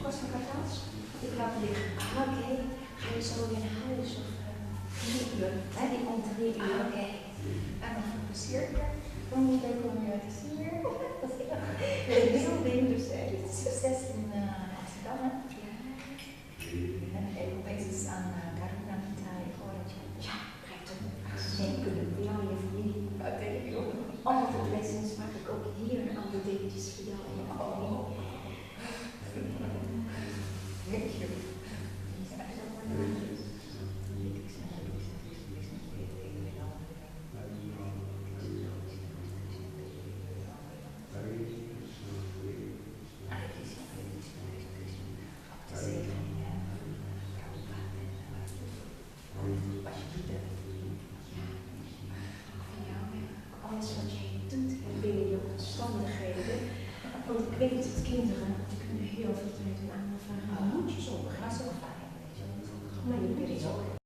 Kost een kwartaal? Ik laat liggen. Oké, ga je zo weer naar huis of 3 uur? Hè, die komt 3 uur. Oké. En dan veel plezier. Dan moet ik ook weer te zien. Ik ben zo benieuwd, dus succes in Amsterdam. Ja. En ik opeens eens aan Karuna Vitaly College. Ja, kijk toch. En kunnen voor jou en je familie. Dat denk ik ook. Andere lessons maak ik ook hier een aantal dingetjes voor jou en je familie. Thank you. Alles wat jij doet binnen je omstandigheden. Want ik weet dat kinderen, die kunnen heel veel tijd aan aanvragen. Moet je zo, ga zo fijn. Maar je bent zo.